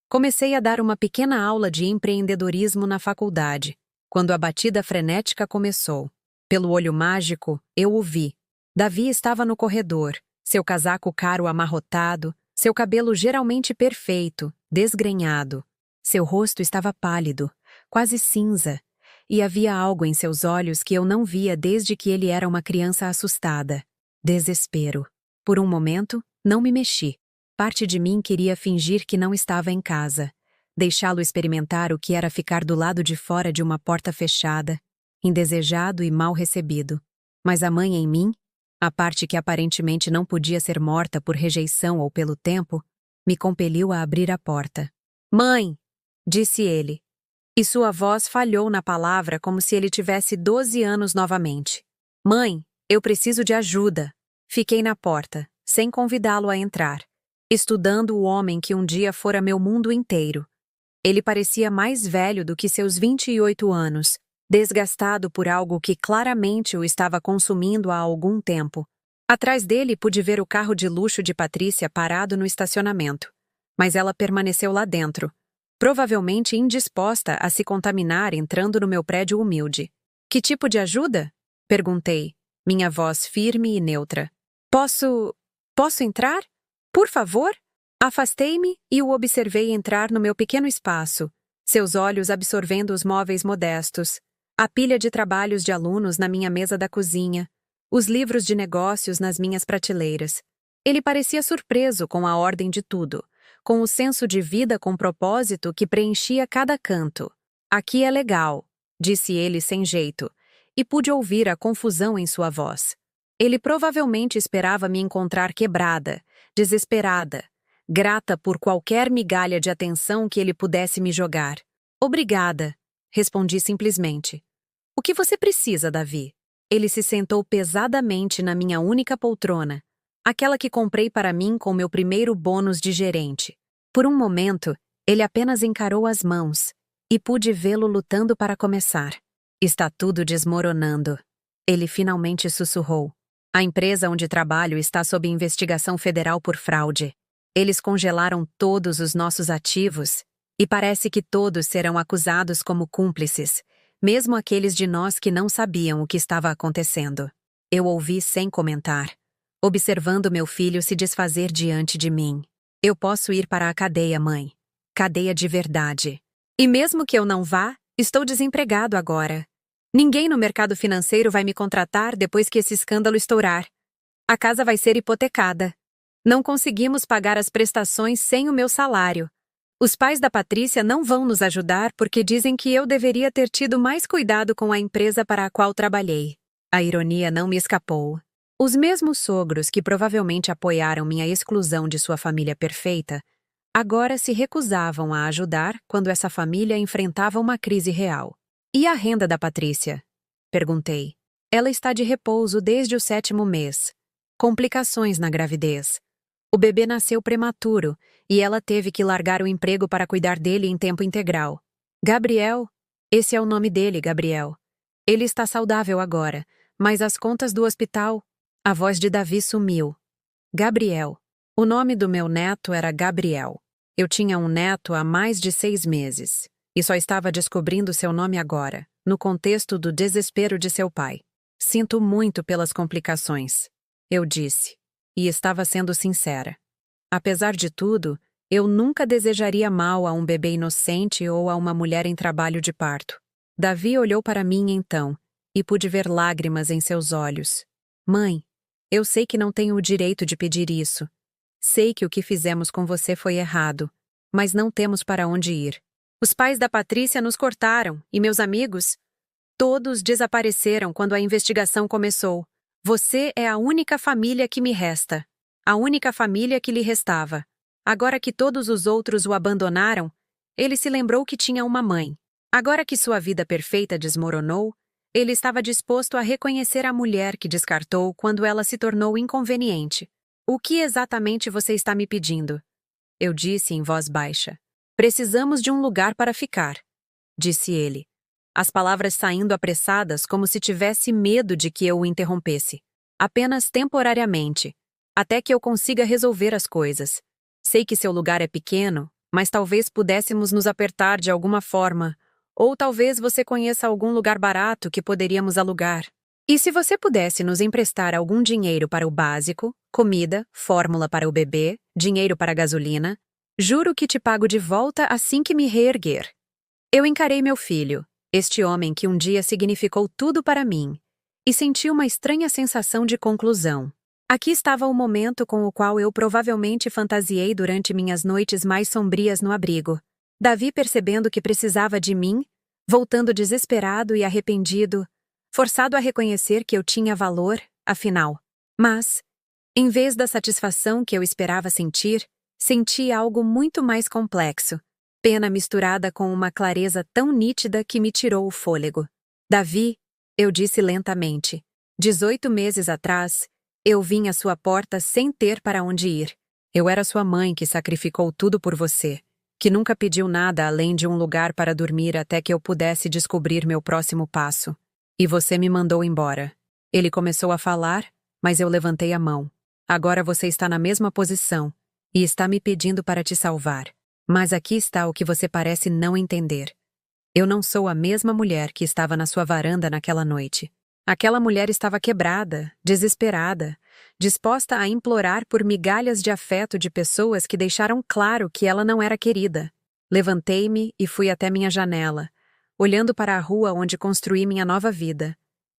Comecei a dar uma pequena aula de empreendedorismo na faculdade, quando a batida frenética começou. Pelo olho mágico, eu o vi. Davi estava no corredor, seu casaco caro amarrotado, seu cabelo geralmente perfeito, desgrenhado. Seu rosto estava pálido, quase cinza, e havia algo em seus olhos que eu não via desde que ele era uma criança assustada. Desespero. Por um momento, não me mexi. Parte de mim queria fingir que não estava em casa, deixá-lo experimentar o que era ficar do lado de fora de uma porta fechada, indesejado e mal recebido. Mas a mãe em mim, a parte que aparentemente não podia ser morta por rejeição ou pelo tempo, me compeliu a abrir a porta. "Mãe!" disse ele, e sua voz falhou na palavra como se ele tivesse 12 anos novamente. "Mãe, eu preciso de ajuda." Fiquei na porta, sem convidá-lo a entrar, estudando o homem que um dia fora meu mundo inteiro. Ele parecia mais velho do que seus 28 anos, desgastado por algo que claramente o estava consumindo há algum tempo. Atrás dele pude ver o carro de luxo de Patrícia parado no estacionamento, mas ela permaneceu lá dentro, provavelmente indisposta a se contaminar entrando no meu prédio humilde. "Que tipo de ajuda?" perguntei, minha voz firme e neutra. Posso entrar? Por favor?" Afastei-me e o observei entrar no meu pequeno espaço, seus olhos absorvendo os móveis modestos, a pilha de trabalhos de alunos na minha mesa da cozinha, os livros de negócios nas minhas prateleiras. Ele parecia surpreso com a ordem de tudo, com o senso de vida com propósito que preenchia cada canto. "Aqui é legal." disse ele sem jeito, e pude ouvir a confusão em sua voz. Ele provavelmente esperava me encontrar quebrada, desesperada, grata por qualquer migalha de atenção que ele pudesse me jogar. Obrigada, respondi simplesmente. O que você precisa, Davi? Ele se sentou pesadamente na minha única poltrona, aquela que comprei para mim com meu primeiro bônus de gerente. Por um momento, ele apenas encarou as mãos, e pude vê-lo lutando para começar. Está tudo desmoronando. Ele finalmente sussurrou. A empresa onde trabalho está sob investigação federal por fraude. Eles congelaram todos os nossos ativos, e parece que todos serão acusados como cúmplices, mesmo aqueles de nós que não sabiam o que estava acontecendo. Eu ouvi sem comentar, observando meu filho se desfazer diante de mim. Eu posso ir para a cadeia, mãe. Cadeia de verdade. E mesmo que eu não vá, estou desempregado agora. Ninguém no mercado financeiro vai me contratar depois que esse escândalo estourar. A casa vai ser hipotecada. Não conseguimos pagar as prestações sem o meu salário. Os pais da Patrícia não vão nos ajudar porque dizem que eu deveria ter tido mais cuidado com a empresa para a qual trabalhei. A ironia não me escapou. Os mesmos sogros que provavelmente apoiaram minha exclusão de sua família perfeita, agora se recusavam a ajudar quando essa família enfrentava uma crise real. E a renda da Patrícia? Perguntei. Ela está de repouso desde o 7º mês. Complicações na gravidez. O bebê nasceu prematuro e ela teve que largar o emprego para cuidar dele em tempo integral. Gabriel? Esse é o nome dele, Gabriel. Ele está saudável agora, mas as contas do hospital... A voz de Davi sumiu. Gabriel. O nome do meu neto era Gabriel. Eu tinha um neto há mais de 6 meses, e só estava descobrindo seu nome agora, no contexto do desespero de seu pai. Sinto muito pelas complicações, eu disse, e estava sendo sincera. Apesar de tudo, eu nunca desejaria mal a um bebê inocente ou a uma mulher em trabalho de parto. Davi olhou para mim então, e pude ver lágrimas em seus olhos. Mãe, eu sei que não tenho o direito de pedir isso. Sei que o que fizemos com você foi errado, mas não temos para onde ir. Os pais da Patrícia nos cortaram, e meus amigos? Todos desapareceram quando a investigação começou. Você é a única família que me resta. A única família que lhe restava. Agora que todos os outros o abandonaram, ele se lembrou que tinha uma mãe. Agora que sua vida perfeita desmoronou, ele estava disposto a reconhecer a mulher que descartou quando ela se tornou inconveniente. O que exatamente você está me pedindo? Eu disse em voz baixa. Precisamos de um lugar para ficar, disse ele. As palavras saindo apressadas como se tivesse medo de que eu o interrompesse. Apenas temporariamente, até que eu consiga resolver as coisas. Sei que seu lugar é pequeno, mas talvez pudéssemos nos apertar de alguma forma. Ou talvez você conheça algum lugar barato que poderíamos alugar. E se você pudesse nos emprestar algum dinheiro para o básico, comida, fórmula para o bebê, dinheiro para gasolina, juro que te pago de volta assim que me reerguer. Eu encarei meu filho, este homem que um dia significou tudo para mim, e senti uma estranha sensação de conclusão. Aqui estava o momento com o qual eu provavelmente fantasiei durante minhas noites mais sombrias no abrigo. Davi percebendo que precisava de mim, voltando desesperado e arrependido, forçado a reconhecer que eu tinha valor, afinal. Mas, em vez da satisfação que eu esperava sentir, senti algo muito mais complexo, pena misturada com uma clareza tão nítida que me tirou o fôlego. Davi, eu disse lentamente, 18 meses atrás, eu vim à sua porta sem ter para onde ir. Eu era sua mãe que sacrificou tudo por você, que nunca pediu nada além de um lugar para dormir até que eu pudesse descobrir meu próximo passo. E você me mandou embora. Ele começou a falar, mas eu levantei a mão. Agora você está na mesma posição, e está me pedindo para te salvar. Mas aqui está o que você parece não entender. Eu não sou a mesma mulher que estava na sua varanda naquela noite. Aquela mulher estava quebrada, desesperada, disposta a implorar por migalhas de afeto de pessoas que deixaram claro que ela não era querida. Levantei-me e fui até minha janela, olhando para a rua onde construí minha nova vida.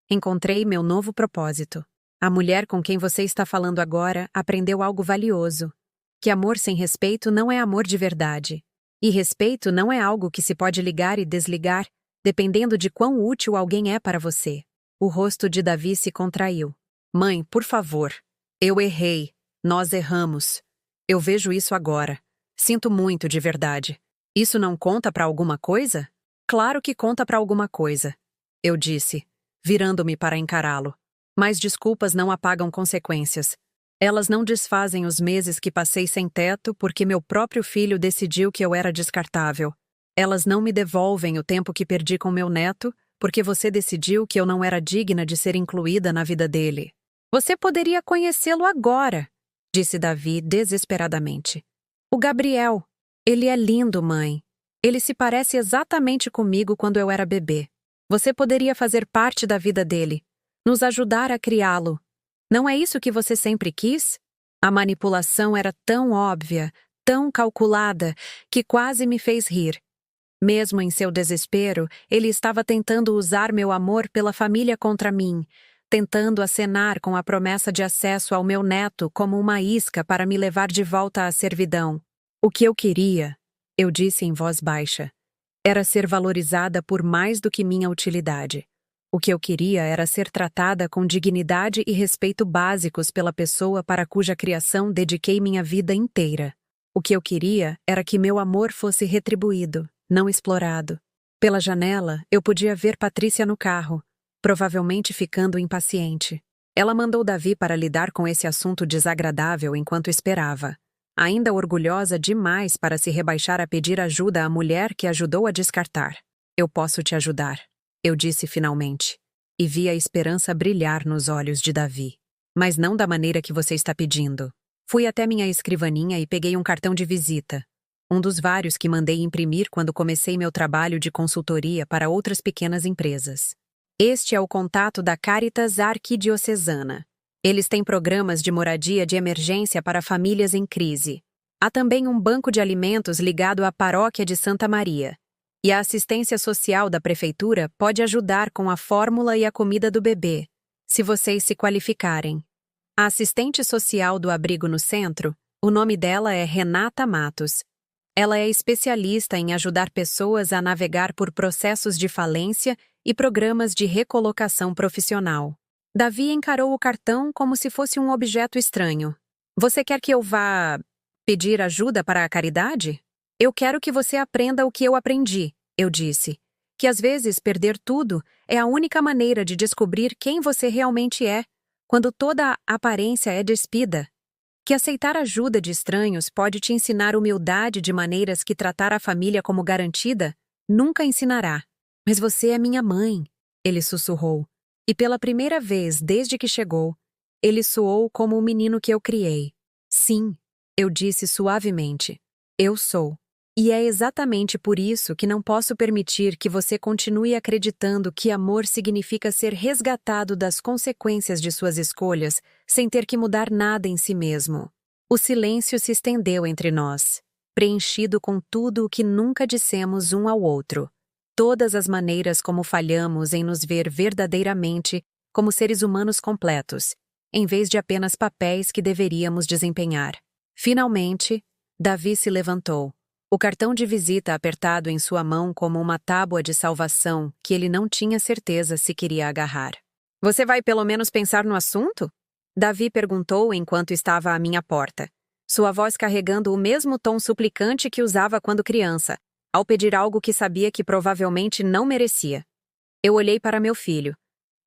Encontrei meu novo propósito. A mulher com quem você está falando agora aprendeu algo valioso, que amor sem respeito não é amor de verdade. E respeito não é algo que se pode ligar e desligar, dependendo de quão útil alguém é para você. O rosto de Davi se contraiu. Mãe, por favor. Eu errei. Nós erramos. Eu vejo isso agora. Sinto muito, de verdade. Isso não conta para alguma coisa? Claro que conta para alguma coisa, eu disse, virando-me para encará-lo. Mas desculpas não apagam consequências. Elas não desfazem os meses que passei sem teto porque meu próprio filho decidiu que eu era descartável. Elas não me devolvem o tempo que perdi com meu neto porque você decidiu que eu não era digna de ser incluída na vida dele. Você poderia conhecê-lo agora, disse Davi desesperadamente. O Gabriel. Ele é lindo, mãe. Ele se parece exatamente comigo quando eu era bebê. Você poderia fazer parte da vida dele, nos ajudar a criá-lo. Não é isso que você sempre quis? A manipulação era tão óbvia, tão calculada, que quase me fez rir. Mesmo em seu desespero, ele estava tentando usar meu amor pela família contra mim, tentando acenar com a promessa de acesso ao meu neto como uma isca para me levar de volta à servidão. O que eu queria, eu disse em voz baixa, era ser valorizada por mais do que minha utilidade. O que eu queria era ser tratada com dignidade e respeito básicos pela pessoa para cuja criação dediquei minha vida inteira. O que eu queria era que meu amor fosse retribuído, não explorado. Pela janela, eu podia ver Patrícia no carro, provavelmente ficando impaciente. Ela mandou Davi para lidar com esse assunto desagradável enquanto esperava. Ainda orgulhosa demais para se rebaixar a pedir ajuda à mulher que ajudou a descartar. Eu posso te ajudar, eu disse finalmente, e vi a esperança brilhar nos olhos de Davi. Mas não da maneira que você está pedindo. Fui até minha escrivaninha e peguei um cartão de visita, um dos vários que mandei imprimir quando comecei meu trabalho de consultoria para outras pequenas empresas. Este é o contato da Caritas Arquidiocesana. Eles têm programas de moradia de emergência para famílias em crise. Há também um banco de alimentos ligado à paróquia de Santa Maria. E a assistência social da prefeitura pode ajudar com a fórmula e a comida do bebê, se vocês se qualificarem. A assistente social do abrigo no centro, o nome dela é Renata Matos. Ela é especialista em ajudar pessoas a navegar por processos de falência e programas de recolocação profissional. Davi encarou o cartão como se fosse um objeto estranho. Você quer que eu vá pedir ajuda para a caridade? Eu quero que você aprenda o que eu aprendi, eu disse. Que às vezes perder tudo é a única maneira de descobrir quem você realmente é, quando toda a aparência é despida. Que aceitar ajuda de estranhos pode te ensinar humildade de maneiras que tratar a família como garantida nunca ensinará. Mas você é minha mãe, ele sussurrou. E pela primeira vez desde que chegou, ele soou como o menino que eu criei. Sim, eu disse suavemente. Eu sou. E é exatamente por isso que não posso permitir que você continue acreditando que amor significa ser resgatado das consequências de suas escolhas sem ter que mudar nada em si mesmo. O silêncio se estendeu entre nós, preenchido com tudo o que nunca dissemos um ao outro. Todas as maneiras como falhamos em nos ver verdadeiramente como seres humanos completos, em vez de apenas papéis que deveríamos desempenhar. Finalmente, Davi se levantou, o cartão de visita apertado em sua mão como uma tábua de salvação que ele não tinha certeza se queria agarrar. Você vai pelo menos pensar no assunto? Davi perguntou enquanto estava à minha porta, sua voz carregando o mesmo tom suplicante que usava quando criança, ao pedir algo que sabia que provavelmente não merecia. Eu olhei para meu filho.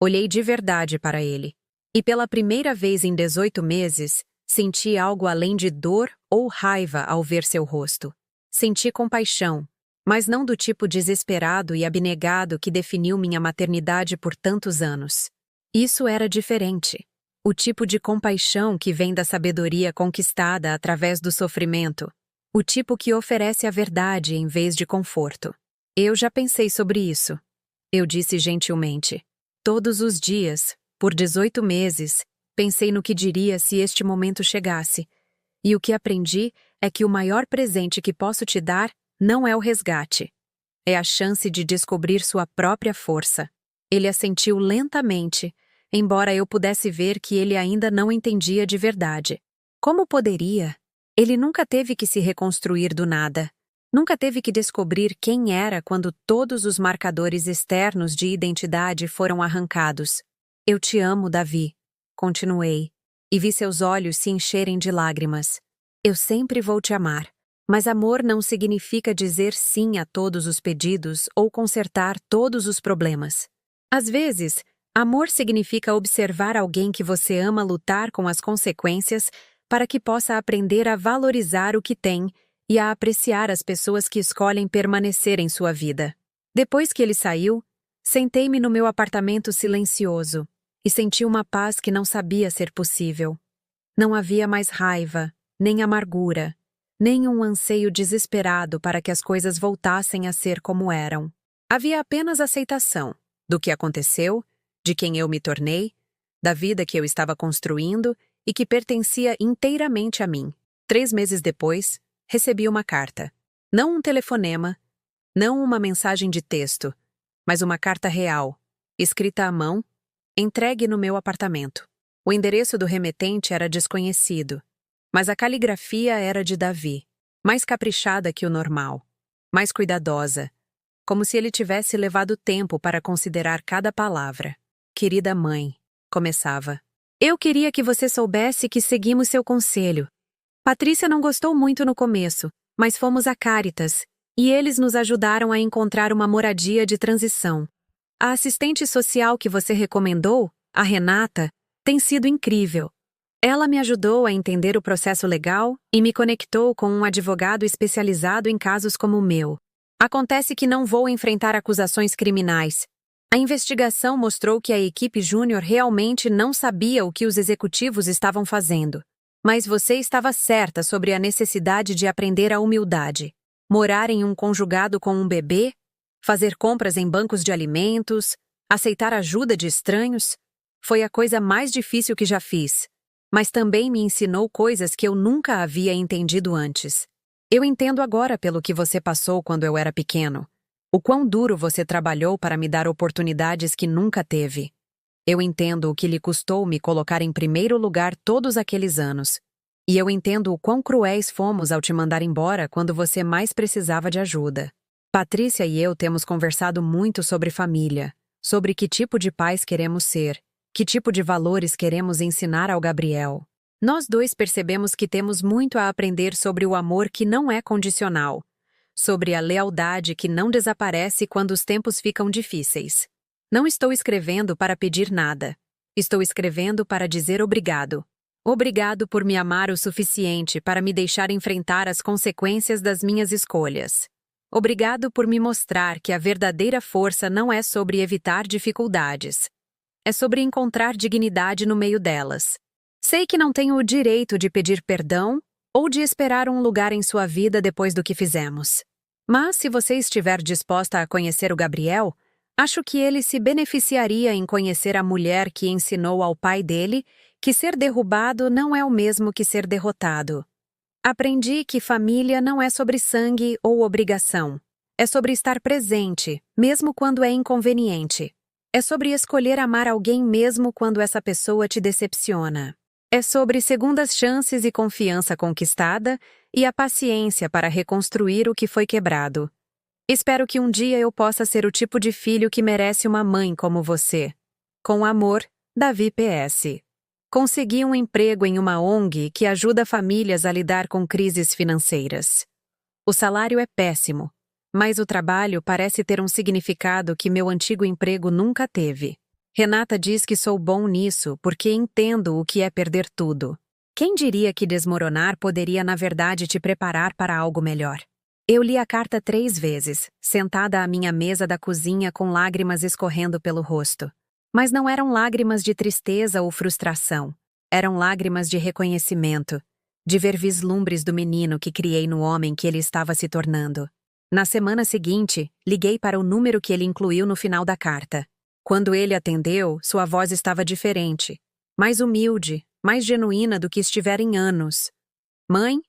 Olhei de verdade para ele. E pela primeira vez em 18 meses, senti algo além de dor ou raiva ao ver seu rosto. Senti compaixão, mas não do tipo desesperado e abnegado que definiu minha maternidade por tantos anos. Isso era diferente. O tipo de compaixão que vem da sabedoria conquistada através do sofrimento. O tipo que oferece a verdade em vez de conforto. Eu já pensei sobre isso, eu disse gentilmente. Todos os dias, por 18 meses, pensei no que diria se este momento chegasse. E o que aprendi é que o maior presente que posso te dar não é o resgate. É a chance de descobrir sua própria força. Ele assentiu lentamente, embora eu pudesse ver que ele ainda não entendia de verdade. Como poderia? Ele nunca teve que se reconstruir do nada. Nunca teve que descobrir quem era quando todos os marcadores externos de identidade foram arrancados. Eu te amo, Davi. Continuei, e vi seus olhos se encherem de lágrimas. Eu sempre vou te amar. Mas amor não significa dizer sim a todos os pedidos ou consertar todos os problemas. Às vezes, amor significa observar alguém que você ama lutar com as consequências para que possa aprender a valorizar o que tem e a apreciar as pessoas que escolhem permanecer em sua vida. Depois que ele saiu, sentei-me no meu apartamento silencioso e senti uma paz que não sabia ser possível. Não havia mais raiva, nem amargura, nem um anseio desesperado para que as coisas voltassem a ser como eram. Havia apenas aceitação do que aconteceu, de quem eu me tornei, da vida que eu estava construindo e que pertencia inteiramente a mim. 3 meses depois, recebi uma carta. Não um telefonema, não uma mensagem de texto, mas uma carta real, escrita à mão, entregue no meu apartamento. O endereço do remetente era desconhecido, mas a caligrafia era de Davi, mais caprichada que o normal, mais cuidadosa, como se ele tivesse levado tempo para considerar cada palavra. Querida mãe, começava. Eu queria que você soubesse que seguimos seu conselho. Patrícia não gostou muito no começo, mas fomos a Cáritas, e eles nos ajudaram a encontrar uma moradia de transição. A assistente social que você recomendou, a Renata, tem sido incrível. Ela me ajudou a entender o processo legal e me conectou com um advogado especializado em casos como o meu. Acontece que não vou enfrentar acusações criminais. A investigação mostrou que a equipe júnior realmente não sabia o que os executivos estavam fazendo. Mas você estava certa sobre a necessidade de aprender a humildade. Morar em um conjugado com um bebê, fazer compras em bancos de alimentos, aceitar ajuda de estranhos, foi a coisa mais difícil que já fiz. Mas também me ensinou coisas que eu nunca havia entendido antes. Eu entendo agora pelo que você passou quando eu era pequeno. O quão duro você trabalhou para me dar oportunidades que nunca teve. Eu entendo o que lhe custou me colocar em primeiro lugar todos aqueles anos. E eu entendo o quão cruéis fomos ao te mandar embora quando você mais precisava de ajuda. Patrícia e eu temos conversado muito sobre família, sobre que tipo de pais queremos ser, que tipo de valores queremos ensinar ao Gabriel. Nós dois percebemos que temos muito a aprender sobre o amor que não é condicional, sobre a lealdade que não desaparece quando os tempos ficam difíceis. Não estou escrevendo para pedir nada. Estou escrevendo para dizer obrigado. Obrigado por me amar o suficiente para me deixar enfrentar as consequências das minhas escolhas. Obrigado por me mostrar que a verdadeira força não é sobre evitar dificuldades. É sobre encontrar dignidade no meio delas. Sei que não tenho o direito de pedir perdão ou de esperar um lugar em sua vida depois do que fizemos. Mas se você estiver disposta a conhecer o Gabriel, acho que ele se beneficiaria em conhecer a mulher que ensinou ao pai dele que ser derrubado não é o mesmo que ser derrotado. Aprendi que família não é sobre sangue ou obrigação. É sobre estar presente, mesmo quando é inconveniente. É sobre escolher amar alguém mesmo quando essa pessoa te decepciona. É sobre segundas chances e confiança conquistada e a paciência para reconstruir o que foi quebrado. Espero que um dia eu possa ser o tipo de filho que merece uma mãe como você. Com amor, Davi PS. Consegui um emprego em uma ONG que ajuda famílias a lidar com crises financeiras. O salário é péssimo, mas o trabalho parece ter um significado que meu antigo emprego nunca teve. Renata diz que sou bom nisso porque entendo o que é perder tudo. Quem diria que desmoronar poderia, na verdade, te preparar para algo melhor? Eu li a carta 3 vezes, sentada à minha mesa da cozinha com lágrimas escorrendo pelo rosto. Mas não eram lágrimas de tristeza ou frustração. Eram lágrimas de reconhecimento, de ver vislumbres do menino que criei no homem que ele estava se tornando. Na semana seguinte, liguei para o número que ele incluiu no final da carta. Quando ele atendeu, sua voz estava diferente, mais humilde, mais genuína do que estivera em anos. Mãe,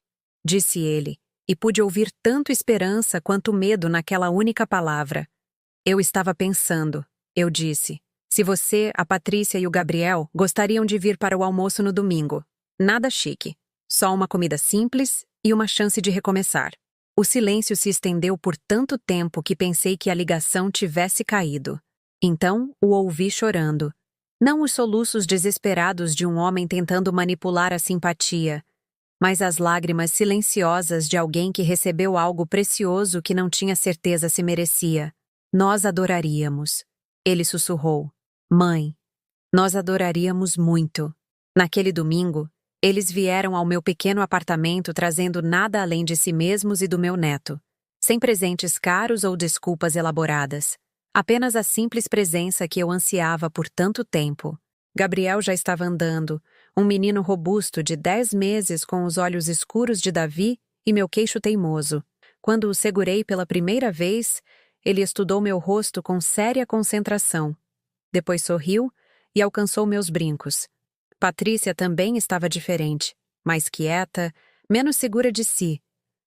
disse ele, e pude ouvir tanto esperança quanto medo naquela única palavra. Eu estava pensando, eu disse. Se você, a Patrícia e o Gabriel gostariam de vir para o almoço no domingo. Nada chique. Só uma comida simples e uma chance de recomeçar. O silêncio se estendeu por tanto tempo que pensei que a ligação tivesse caído. Então, o ouvi chorando. Não os soluços desesperados de um homem tentando manipular a simpatia, mas as lágrimas silenciosas de alguém que recebeu algo precioso que não tinha certeza se merecia. Nós adoraríamos. Ele sussurrou. Mãe, nós adoraríamos muito. Naquele domingo, eles vieram ao meu pequeno apartamento trazendo nada além de si mesmos e do meu neto. Sem presentes caros ou desculpas elaboradas. Apenas a simples presença que eu ansiava por tanto tempo. Gabriel já estava andando, um menino robusto de 10 meses com os olhos escuros de Davi e meu queixo teimoso. Quando o segurei pela primeira vez, ele estudou meu rosto com séria concentração. Depois sorriu e alcançou meus brincos. Patrícia também estava diferente, mais quieta, menos segura de si,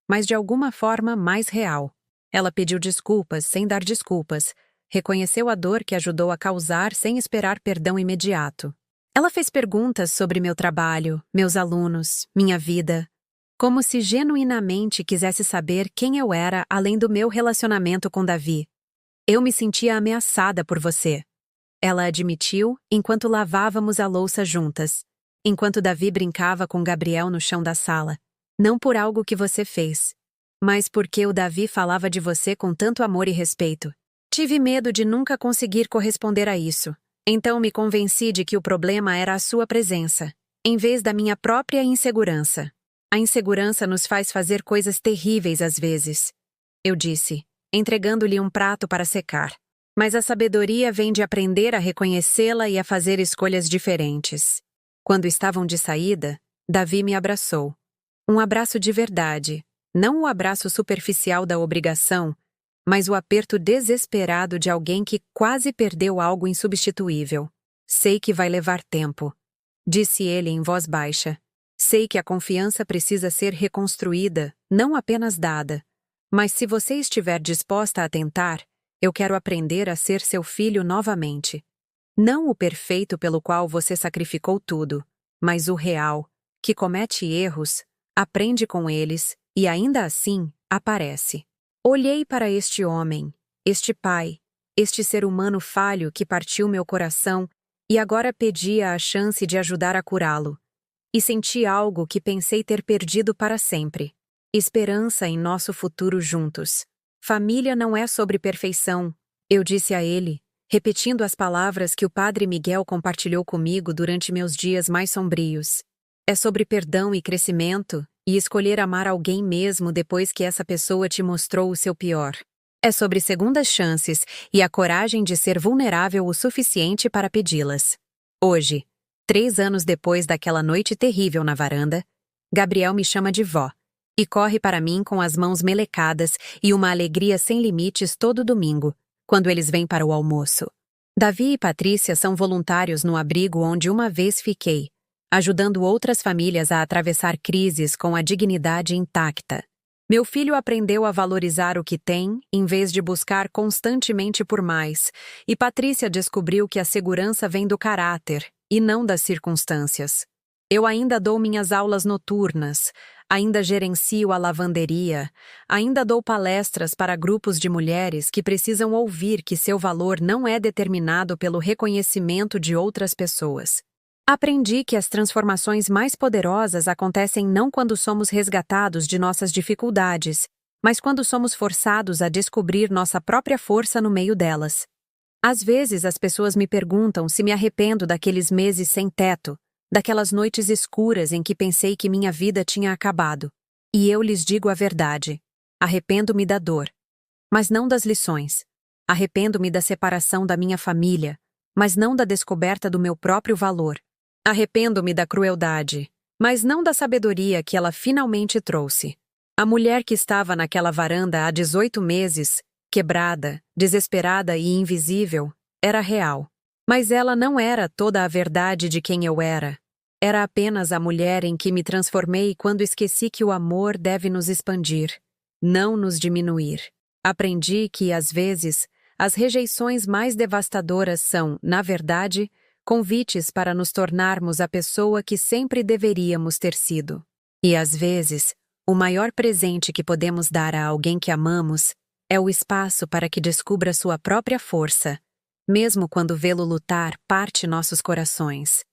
mas de alguma forma mais real. Ela pediu desculpas sem dar desculpas, reconheceu a dor que ajudou a causar sem esperar perdão imediato. Ela fez perguntas sobre meu trabalho, meus alunos, minha vida, como se genuinamente quisesse saber quem eu era além do meu relacionamento com Davi. Eu me sentia ameaçada por você. Ela admitiu enquanto lavávamos a louça juntas, enquanto Davi brincava com Gabriel no chão da sala. Não por algo que você fez, mas porque o Davi falava de você com tanto amor e respeito. Tive medo de nunca conseguir corresponder a isso. Então me convenci de que o problema era a sua presença, em vez da minha própria insegurança. A insegurança nos faz fazer coisas terríveis às vezes. Eu disse, entregando-lhe um prato para secar. Mas a sabedoria vem de aprender a reconhecê-la e a fazer escolhas diferentes. Quando estavam de saída, Davi me abraçou. Um abraço de verdade, não o abraço superficial da obrigação, mas o aperto desesperado de alguém que quase perdeu algo insubstituível. Sei que vai levar tempo, disse ele em voz baixa. Sei que a confiança precisa ser reconstruída, não apenas dada. Mas se você estiver disposta a tentar, eu quero aprender a ser seu filho novamente. Não o perfeito pelo qual você sacrificou tudo, mas o real, que comete erros, aprende com eles e ainda assim aparece. Olhei para este homem, este pai, este ser humano falho que partiu meu coração e agora pedia a chance de ajudar a curá-lo. E senti algo que pensei ter perdido para sempre. Esperança em nosso futuro juntos. Família não é sobre perfeição, eu disse a ele, repetindo as palavras que o padre Miguel compartilhou comigo durante meus dias mais sombrios. É sobre perdão e crescimento, e escolher amar alguém mesmo depois que essa pessoa te mostrou o seu pior. É sobre segundas chances e a coragem de ser vulnerável o suficiente para pedi-las. Hoje, 3 anos depois daquela noite terrível na varanda, Gabriel me chama de vó. E corre para mim com as mãos melecadas e uma alegria sem limites todo domingo, quando eles vêm para o almoço. Davi e Patrícia são voluntários no abrigo onde uma vez fiquei, ajudando outras famílias a atravessar crises com a dignidade intacta. Meu filho aprendeu a valorizar o que tem, em vez de buscar constantemente por mais, e Patrícia descobriu que a segurança vem do caráter, e não das circunstâncias. Eu ainda dou minhas aulas noturnas, ainda gerencio a lavanderia, ainda dou palestras para grupos de mulheres que precisam ouvir que seu valor não é determinado pelo reconhecimento de outras pessoas. Aprendi que as transformações mais poderosas acontecem não quando somos resgatados de nossas dificuldades, mas quando somos forçados a descobrir nossa própria força no meio delas. Às vezes as pessoas me perguntam se me arrependo daqueles meses sem teto, daquelas noites escuras em que pensei que minha vida tinha acabado. E eu lhes digo a verdade. Arrependo-me da dor, mas não das lições. Arrependo-me da separação da minha família, mas não da descoberta do meu próprio valor. Arrependo-me da crueldade, mas não da sabedoria que ela finalmente trouxe. A mulher que estava naquela varanda há 18 meses, quebrada, desesperada e invisível, era real. Mas ela não era toda a verdade de quem eu era. Era apenas a mulher em que me transformei quando esqueci que o amor deve nos expandir, não nos diminuir. Aprendi que, às vezes, as rejeições mais devastadoras são, na verdade, convites para nos tornarmos a pessoa que sempre deveríamos ter sido. E, às vezes, O maior presente que podemos dar a alguém que amamos é o espaço para que descubra sua própria força, mesmo quando vê-lo lutar parte nossos corações.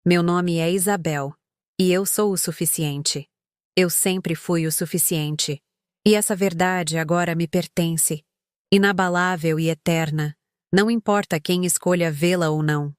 Meu nome é Isabel, e eu sou o suficiente. Eu sempre fui o suficiente, e essa verdade agora me pertence, inabalável e eterna, não importa quem escolha vê-la ou não.